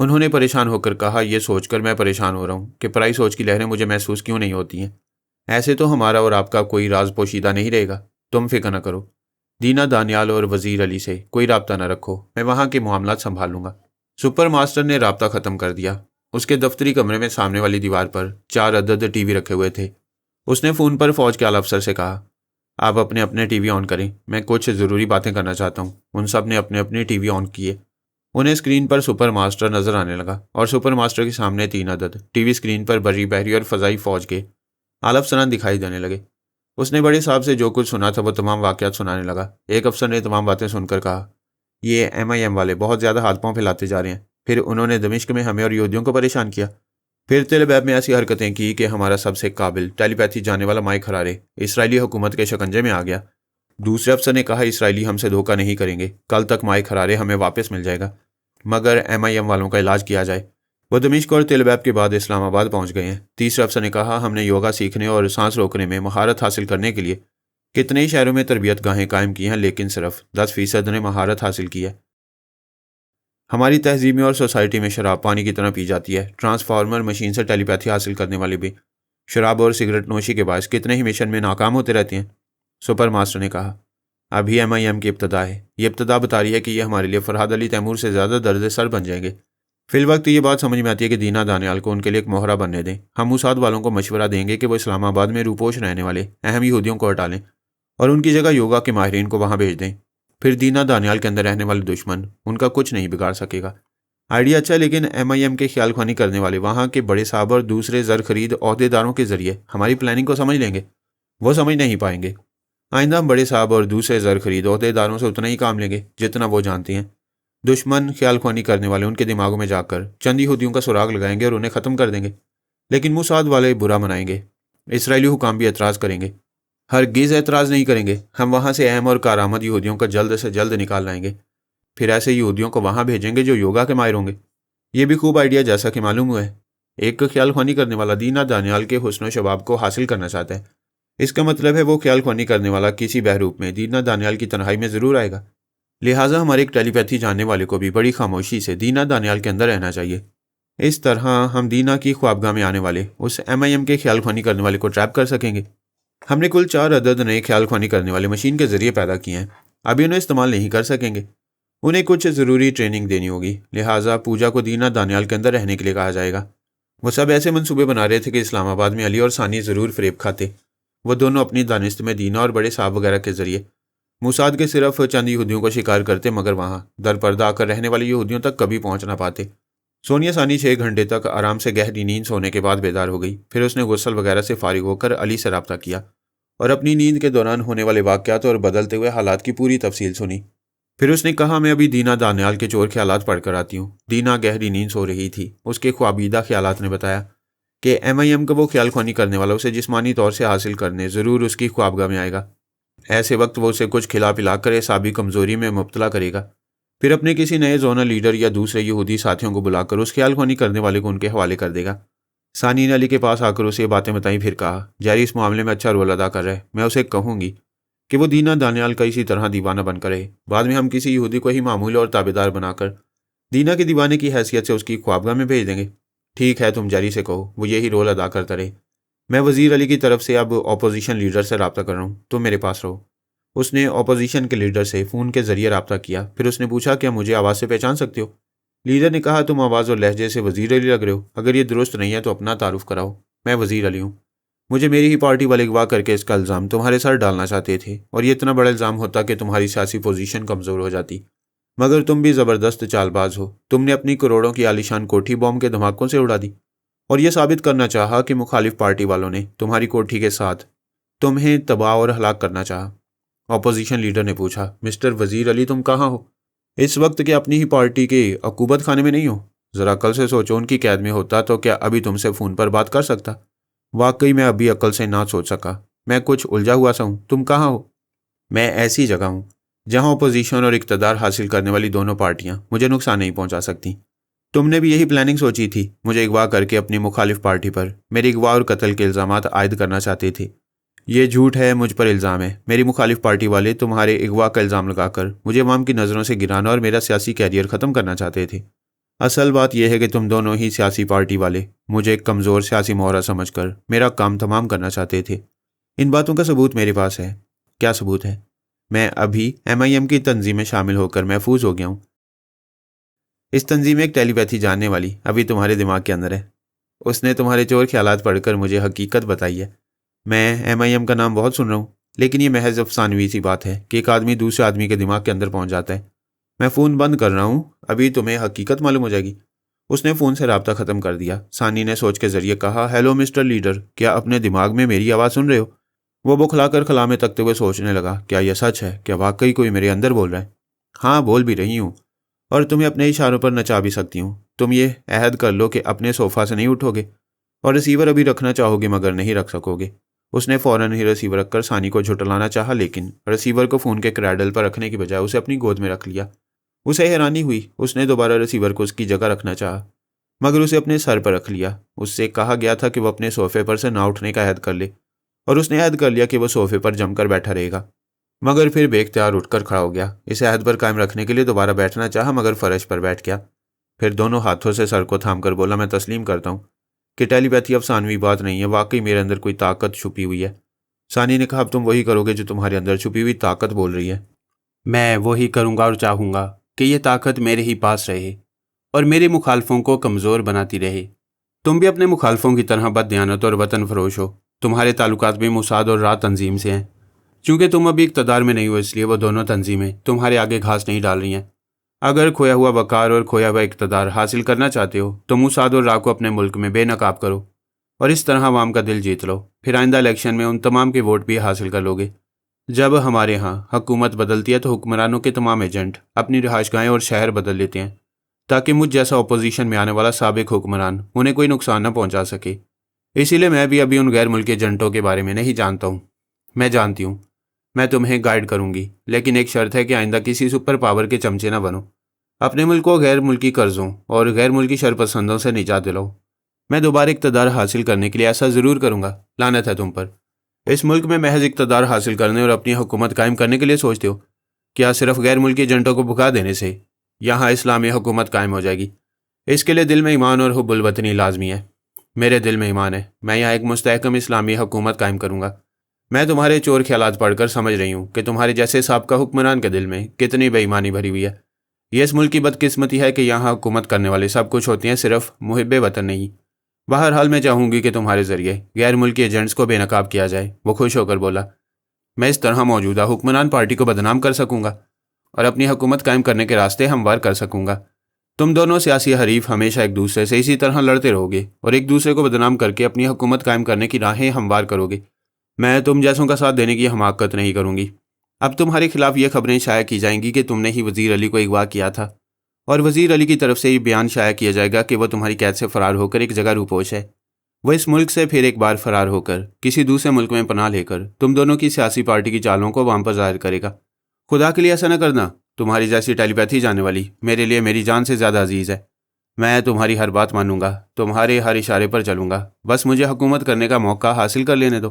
Speaker 1: انہوں نے پریشان ہو کر کہا، یہ سوچ کر میں پریشان ہو رہا ہوں کہ پرائی سوچ کی لہریں مجھے محسوس کیوں نہیں ہوتی ہیں۔ ایسے تو ہمارا اور آپ کا کوئی راز پوشیدہ نہیں رہے گا، تم فکر نہ کرو۔ دینا دانیال اور وزیر علی سے کوئی رابطہ نہ رکھو، میں وہاں کے معاملات سنبھال لوں گا۔ سپر ماسٹر نے رابطہ ختم کر دیا۔ اس کے دفتری کمرے میں سامنے والی دیوار پر 4 عدد ٹی وی رکھے ہوئے تھے۔ اس نے فون پر فوج کے اعلیٰ افسر سے کہا، آپ اپنے اپنے ٹی وی آن کریں، میں کچھ ضروری باتیں کرنا چاہتا ہوں۔ ان سب نے اپنے اپنے ٹی وی آن کیے۔ انہیں اسکرین پر سپر ماسٹر نظر آنے لگا اور سپر ماسٹر کے سامنے 3 عدد ٹی وی اسکرین پر بری بحری اور فضائی فوج کے اعلیٰ افسران دکھائی دینے لگے۔ اس نے بڑے صاحب سے جو کچھ سنا تھا وہ تمام واقعات سنانے لگا۔ ایک افسر نے تمام باتیں سن کر کہا، یہ MIM والے بہت زیادہ ہاتھ پاؤں پھیلاتے جا رہے ہیں۔ پھر انہوں نے دمشق میں ہمیں اور یہودیوں کو پریشان کیا۔ پھر تل ابیب میں ایسی حرکتیں کی کہ ہمارا سب سے قابل ٹیلی پیتھی جانے والا مائک حرارے اسرائیلی حکومت کے شکنجے میں آ گیا۔ دوسرے افسر نے کہا، اسرائیلی ہم سے دھوکہ نہیں کریں گے، کل تک مائک حرارے ہمیں واپس مل جائے گا، مگر MIM والوں کا علاج کیا جائے۔ وہ دمشق اور تل ابیب کے بعد اسلام آباد پہنچ گئے ہیں۔ تیسرے افسر نے کہا، ہم نے یوگا سیکھنے اور سانس روکنے میں مہارت حاصل کرنے کے لیے کتنے ہی شہروں میں تربیت گاہیں قائم کی ہیں، لیکن صرف 10% نے مہارت حاصل کی ہے۔ ہماری تہذیب میں اور سوسائٹی میں شراب پانی کی طرح پی جاتی ہے۔ ٹرانسفارمر مشین سے ٹیلی پیتھی حاصل کرنے والے بھی شراب اور سگریٹ نوشی کے باعث کتنے ہی مشن میں ناکام ہوتے رہتے ہیں۔ سپر ماسٹر نے کہا، ابھی MIM کی ابتدا ہے۔ یہ ابتدا بتا رہی ہے کہ یہ ہمارے لیے فرحاد علی تیمور سے زیادہ درد سر بن جائیں گے۔ فی الوقت یہ بات سمجھ میں آتی ہے کہ دینا دانیال کو ان کے لیے ایک مہرہ بننے دیں۔ ہم موساد والوں کو مشورہ دیں گے کہ وہ اسلام آباد میں روپوش رہنے والے اہم یہودیوں کو ہٹا لیں اور ان کی جگہ یوگا کے ماہرین کو وہاں بھیج دیں۔ پھر دینا دانیال کے اندر رہنے والے دشمن ان کا کچھ نہیں بگاڑ سکے گا۔ آئیڈیا اچھا ہے، لیکن MIM کے خیال خوانی کرنے والے وہاں کے بڑے صاحب اور دوسرے زر خرید عہدے داروں کے ذریعے ہماری پلاننگ کو سمجھ لیں گے۔ وہ سمجھ نہیں پائیں گے۔ آئندہ ہم بڑے صاحب اور دوسرے زر خرید عہدے داروں سے اتنا ہی کام لیں گے جتنا وہ جانتے ہیں۔ دشمن خیال خوانی کرنے والے ان کے دماغوں میں جا کر چند یہودیوں کا سراغ لگائیں گے اور انہیں ختم کر دیں گے، لیکن موساد والے برا منائیں گے۔ اسرائیلی حکام بھی اعتراض کریں گے۔ ہرگز اعتراض نہیں کریں گے۔ ہم وہاں سے اہم اور کارآمد یہودیوں کو جلد سے جلد نکال لائیں گے۔ پھر ایسے یہودیوں کو وہاں بھیجیں گے جو یوگا کے ماہر ہوں گے۔ یہ بھی خوب آئیڈیا جیسا کہ معلوم ہوا ہے۔ ایک خیال خوانی کرنے والا دینا دانیال کے حسن و شباب کو حاصل کرنا چاہتا ہے۔ اس کا مطلب ہے وہ خیال خوانی کرنے والا کسی بہروپ میں دینا دانیال کی تنہائی میں ضرور آئے گا۔ لہٰذا ہمارے ایک ٹیلی پیتھی جاننے والے کو بھی بڑی خاموشی سے دینا دانیال کے اندر رہنا چاہیے۔ اس طرح ہم دینا کی خوابگاہ میں آنے والے اس MIM کے خیال خوانی کرنے والے کو ٹریپ کر سکیں گے۔ ہم نے کل 4 عدد نئے خیال خوانی کرنے والے مشین کے ذریعے پیدا کیے ہیں۔ ابھی انہیں استعمال نہیں کر سکیں گے، انہیں کچھ ضروری ٹریننگ دینی ہوگی۔ لہٰذا پوجا کو دینا دانیال کے اندر رہنے کے لیے کہا جائے گا۔ وہ سب ایسے منصوبے بنا رہے تھے کہ اسلام آباد میں علی اور ثانی ضرور فریب کھاتے۔ وہ دونوں اپنی دانست میں دینا اور بڑے صاحب وغیرہ کے ذریعے موساد کے صرف چند یہودیوں کو شکار کرتے، مگر وہاں در پردہ آ کر رہنے والے یہودیوں تک کبھی پہنچ نہ پاتے۔ سونیا ثانی 6 گھنٹے تک آرام سے گہری نیند سونے کے بعد بیدار ہو گئی۔ پھر اس نے غسل وغیرہ سے فارغ ہو کر علی سے رابطہ کیا اور اپنی نیند کے دوران ہونے والے واقعات اور بدلتے ہوئے حالات کی پوری تفصیل سنی۔ پھر اس نے کہا، میں ابھی دینا دانیال کے چور خیالات پڑھ کر آتی ہوں۔ دینا گہری نیند سو رہی تھی۔ اس کے خوابیدہ خیالات نے بتایا کہ MIM کا وہ خیال خوانی کرنے والا اسے جسمانی طور سے حاصل کرنے ضرور اس کی خوابگاہ میں آئے گا۔ ایسے وقت وہ اسے کچھ کھلا پلا کر اعصابی کمزوری میں مبتلا کرے گا۔ پھر اپنے کسی نئے زونل لیڈر یا دوسرے یہودی ساتھیوں کو بلا کر اس خیال خوانی کرنے والے کو ان کے حوالے کر دے گا۔ ثانی نے علی کے پاس آ کر اسے یہ باتیں بتائیں، پھر کہا، جیری اس معاملے میں اچھا رول ادا کر رہا ہے۔ میں اسے کہوں گی کہ وہ دینا دانیال کا اسی طرح دیوانہ بن کر رہے۔ بعد میں ہم کسی یہودی کو ہی معمول اور تابعدار بنا کر دینا کے دیوانے کی حیثیت سے اس کی خوابگاہ میں بھیج دیں گے۔ ٹھیک ہے، تم جیری سے کہو وہ یہی رول ادا کرتا رہے۔ میں وزیر علی کی طرف سے اب اپوزیشن لیڈر سے رابطہ کر رہا ہوں، تم میرے پاس رہو۔ اس نے اپوزیشن کے لیڈر سے فون کے ذریعے رابطہ کیا۔ پھر اس نے پوچھا، کیا مجھے آواز سے پہچان سکتے ہو؟ لیڈر نے کہا، تم آواز اور لہجے سے وزیر علی لگ رہے ہو۔ اگر یہ درست نہیں ہے تو اپنا تعارف کراؤ۔ میں وزیر علی ہوں۔ مجھے میری ہی پارٹی والے اغوا کر کے اس کا الزام تمہارے سر ڈالنا چاہتے تھے، اور یہ اتنا بڑا الزام ہوتا کہ تمہاری سیاسی پوزیشن کمزور ہو جاتی، مگر تم بھی زبردست چال باز ہو۔ تم نے اپنی کروڑوں کی عالیشان کوٹھی بوم کے دھماکوں سے اڑا دی اور یہ ثابت کرنا چاہا کہ مخالف پارٹی والوں نے تمہاری کوٹھی کے ساتھ تمہیں تباہ اور ہلاک کرنا چاہا۔ اپوزیشن لیڈر نے پوچھا، مسٹر وزیر علی تم کہاں ہو؟ اس وقت کہ اپنی ہی پارٹی کے عقوبت خانے میں نہیں ہو؟ ذرا عقل سے سوچو، ان کی قید میں ہوتا تو کیا ابھی تم سے فون پر بات کر سکتا؟ واقعی میں ابھی عقل سے نہ سوچ سکا۔ میں کچھ الجھا ہوا سا ہوں۔ تم کہاں ہو؟ میں ایسی جگہ ہوں جہاں اپوزیشن اور اقتدار حاصل کرنے والی دونوں پارٹیاں مجھے نقصان نہیں پہنچا سکتی۔ تم نے بھی یہی پلاننگ سوچی تھی، مجھے اغوا کر کے اپنی مخالف پارٹی پر میری اغوا اور قتل کے الزامات عائد کرنا چاہتے تھے۔ یہ جھوٹ ہے، مجھ پر الزام ہے۔ میری مخالف پارٹی والے تمہارے اغوا کا الزام لگا کر مجھے عوام کی نظروں سے گرانا اور میرا سیاسی کیریئر ختم کرنا چاہتے تھے۔ اصل بات یہ ہے کہ تم دونوں ہی سیاسی پارٹی والے مجھے ایک کمزور سیاسی مہرہ سمجھ کر میرا کام تمام کرنا چاہتے تھے۔ ان باتوں کا ثبوت میرے پاس ہے۔ کیا ثبوت ہے؟ میں ابھی MIM کی تنظیم میں شامل ہو کر محفوظ ہو گیا ہوں۔ اس تنظیم میں ایک ٹیلی پیتھی جاننے والی ابھی تمہارے دماغ کے اندر ہے۔ اس نے تمہارے چور خیالات پڑھ کر مجھے حقیقت بتائی ہے۔ میں MIM کا نام بہت سن رہا ہوں، لیکن یہ محض افسانوی سی بات ہے کہ ایک آدمی دوسرے آدمی کے دماغ کے اندر پہنچ جاتا ہے۔ میں فون بند کر رہا ہوں، ابھی تمہیں حقیقت معلوم ہو جائے گی۔ اس نے فون سے رابطہ ختم کر دیا۔ ثانی نے سوچ کے ذریعے کہا، ہیلو مسٹر لیڈر، کیا اپنے دماغ میں میری آواز سن رہے ہو؟ وہ بکھلا کر خلا میں تکتے ہوئے سوچنے لگا، کیا یہ سچ ہے؟ کیا واقعی کوئی میرے اندر بول رہا ہے؟ ہاں، بول بھی رہی ہوں، اور تمہیں اپنے اشاروں پر نچا بھی سکتی ہوں۔ تم یہ عہد کر لو کہ اپنے صوفہ سے نہیں اٹھو گے، اور ریسیور ابھی رکھنا چاہو گے مگر نہیں رکھ سکو گے۔ اس نے فوراً ہی ریسیور رکھ کر ثانی کو جھٹلانا چاہا، لیکن ریسیور کو فون کے کریڈل پر رکھنے کی بجائے اسے اپنی گود میں رکھ لیا۔ اسے حیرانی ہوئی۔ اس نے دوبارہ ریسیور کو اس کی جگہ رکھنا چاہا، مگر اسے اپنے سر پر رکھ لیا۔ اس سے کہا گیا تھا کہ وہ اپنے صوفے پر سے نہ اٹھنے کا عہد کر لے، اور اس نے عہد کر لیا کہ وہ صوفے پر جم کر بیٹھا رہے گا، مگر پھر بے اختیار اٹھ کر کھڑا ہو گیا۔ اس عہد پر قائم رکھنے کے لیے دوبارہ بیٹھنا چاہا، مگر فرش پر بیٹھ گیا۔ پھر دونوں ہاتھوں سے سر کو تھام کر بولا، میں تسلیم کرتا ہوں کہ ٹیلی پیتھی افسانوی بات نہیں ہے، واقعی میرے اندر کوئی طاقت چھپی ہوئی ہے۔ ثانی نے کہا، اب تم وہی کرو گے جو تمہارے اندر چھپی ہوئی طاقت بول رہی ہے۔ میں وہی کروں گا، اور چاہوں گا کہ یہ طاقت میرے ہی پاس رہے اور میرے مخالفوں کو کمزور بناتی رہے۔ تم بھی اپنے مخالفوں کی طرح بددیانت اور وطن فروش ہو۔ تمہارے تعلقات بھی موساد اور را تنظیم سے ہیں۔ چونکہ تم ابھی اقتدار میں نہیں ہو، اس لیے وہ دونوں تنظیمیں تمہارے آگے گھاس نہیں ڈال رہی ہیں۔ اگر کھویا ہوا وقار اور کھویا ہوا اقتدار حاصل کرنا چاہتے ہو تو موساد اور را کو اپنے ملک میں بے نقاب کرو، اور اس طرح عوام کا دل جیت لو۔ پھر آئندہ الیکشن میں ان تمام کے ووٹ بھی حاصل کر لو گے۔ جب ہمارے ہاں حکومت بدلتی ہے تو حکمرانوں کے تمام ایجنٹ اپنی رہائش گاہیں اور شہر بدل لیتے ہیں، تاکہ مجھ جیسا اپوزیشن میں آنے والا سابق حکمران انہیں کوئی نقصان نہ پہنچا سکے۔ اسی لیے میں بھی ابھی ان غیر ملکی ایجنٹوں کے بارے میں نہیں جانتا ہوں۔ میں جانتی ہوں، میں تمہیں گائیڈ کروں گی، لیکن ایک شرط ہے کہ آئندہ کسی سپر پاور کے چمچے نہ بنو۔ اپنے ملک کو غیر ملکی قرضوں اور غیر ملکی شرپسندوں سے نجات دلاؤ۔ میں دوبارہ اقتدار حاصل کرنے کے لیے ایسا ضرور کروں گا۔ لعنت ہے تم پر۔ اس ملک میں محض اقتدار حاصل کرنے اور اپنی حکومت قائم کرنے کے لیے سوچتے ہو؟ کیا صرف غیر ملکی ایجنٹوں کو بھگا دینے سے یہاں اسلامی حکومت قائم ہو جائے گی؟ اس کے لیے دل میں ایمان اور حب الوطنی لازمی ہے۔ میرے دل میں ایمان ہے، میں یہاں ایک مستحکم اسلامی حکومت قائم کروں گا۔ میں تمہارے چور خیالات پڑھ کر سمجھ رہی ہوں کہ تمہارے جیسے سابقہ حکمران کے دل میں کتنی بے ایمانی بھری ہوئی ہے۔ یہ اس ملک کی بدقسمتی ہے کہ یہاں حکومت کرنے والے سب کچھ ہوتے ہیں، صرف محب وطن نہیں۔ بہرحال میں چاہوں گی کہ تمہارے ذریعے غیر ملکی ایجنٹس کو بے نقاب کیا جائے۔ وہ خوش ہو کر بولا، میں اس طرح موجودہ حکمران پارٹی کو بدنام کر سکوں گا اور اپنی حکومت قائم کرنے کے راستے ہموار کر سکوں گا۔ تم دونوں سیاسی حریف ہمیشہ ایک دوسرے سے اسی طرح لڑتے رہو گے اور ایک دوسرے کو بدنام کر کے اپنی حکومت قائم کرنے کی راہیں ہموار کرو گے۔ میں تم جیسوں کا ساتھ دینے کی حماقت نہیں کروں گی۔ اب تمہارے خلاف یہ خبریں شائع کی جائیں گی کہ تم نے ہی وزیر علی کو اغوا کیا تھا، اور وزیر علی کی طرف سے یہ بیان شائع کیا جائے گا کہ وہ تمہاری قید سے فرار ہو کر ایک جگہ روپوش ہے۔ وہ اس ملک سے پھر ایک بار فرار ہو کر کسی دوسرے ملک میں پناہ لے کر تم دونوں کی سیاسی پارٹی کی چالوں کو وہاں پر ظاہر کرے گا۔ خدا کے لیے ایسا نہ کرنا۔ تمہاری جیسی ٹیلی پیتھی جانے والی میرے لیے میری جان سے زیادہ عزیز ہے۔ میں تمہاری ہر بات مانوں گا، تمہارے ہر اشارے پر چلوں گا، بس مجھے حکومت کرنے کا موقع حاصل کر لینے دو۔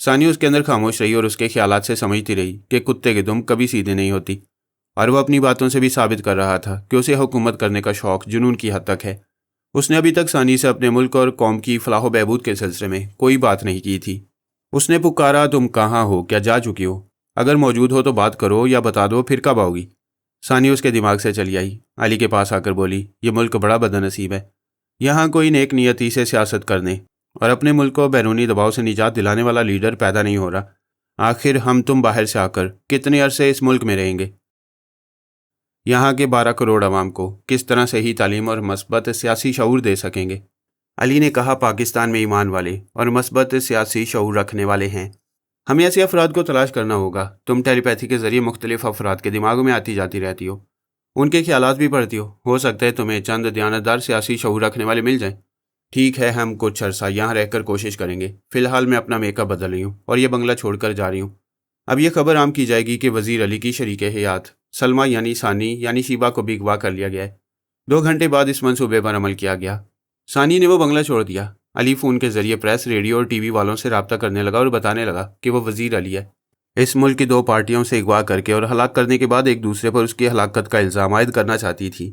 Speaker 1: ثانی اس کے اندر خاموش رہی اور اس کے خیالات سے سمجھتی رہی کہ کتے کی دم کبھی سیدھے نہیں ہوتی، اور وہ اپنی باتوں سے بھی ثابت کر رہا تھا کہ اسے حکومت کرنے کا شوق جنون کی حد تک ہے۔ اس نے ابھی تک ثانی سے اپنے ملک اور قوم کی فلاح و بہبود کے سلسلے میں کوئی بات نہیں کی تھی۔ اس نے پکارا، تم کہاں ہو؟ کیا جا چکی ہو؟ اگر موجود ہو تو بات کرو یا بتا دو پھر کب آؤ گی؟ ثانی اس کے دماغ سے چلی آئی۔ علی کے پاس آ کر بولی، یہ ملک بڑا بدنصیب ہے۔ یہاں کوئی نیک نیتی سے سیاست کرنے اور اپنے ملک کو بیرونی دباؤ سے نجات دلانے والا لیڈر پیدا نہیں ہو رہا۔ آخر ہم تم باہر سے آ کر کتنے عرصے اس ملک میں رہیں گے؟ یہاں کے 12 کروڑ عوام کو کس طرح صحیح تعلیم اور مثبت سیاسی شعور دے سکیں گے؟ علی نے کہا، پاکستان میں ایمان والے اور مثبت سیاسی شعور رکھنے والے ہیں۔ ہمیں ایسے افراد کو تلاش کرنا ہوگا۔ تم ٹیلی پیتھی کے ذریعے مختلف افراد کے دماغوں میں آتی جاتی رہتی ہو، ان کے خیالات بھی پڑھتی ہو سکتا ہے تمہیں چند دیانتدار سیاسی شعور رکھنے والے مل جائیں۔ ٹھیک ہے، ہم کچھ عرصہ یہاں رہ کر کوشش کریں گے۔ فی الحال میں اپنا میک اپ بدل رہی ہوں اور یہ بنگلہ چھوڑ کر جا رہی ہوں۔ اب یہ خبر عام کی جائے گی کہ وزیر علی کی شریک حیات سلمہ یعنی ثانی یعنی شیبہ کو بھی اغوا کر لیا گیا ہے۔ 2 گھنٹے بعد اس منصوبے پر عمل کیا گیا۔ ثانی نے وہ بنگلہ چھوڑ دیا۔ علی فون کے ذریعے پریس، ریڈیو اور ٹی وی والوں سے رابطہ کرنے لگا اور بتانے لگا کہ وہ وزیر علی ہے۔ اس ملک کی 2 پارٹیوں سے اغوا کر کے اور ہلاک کرنے کے بعد ایک دوسرے پر اس کی ہلاکت کا الزام عائد کرنا چاہتی تھی۔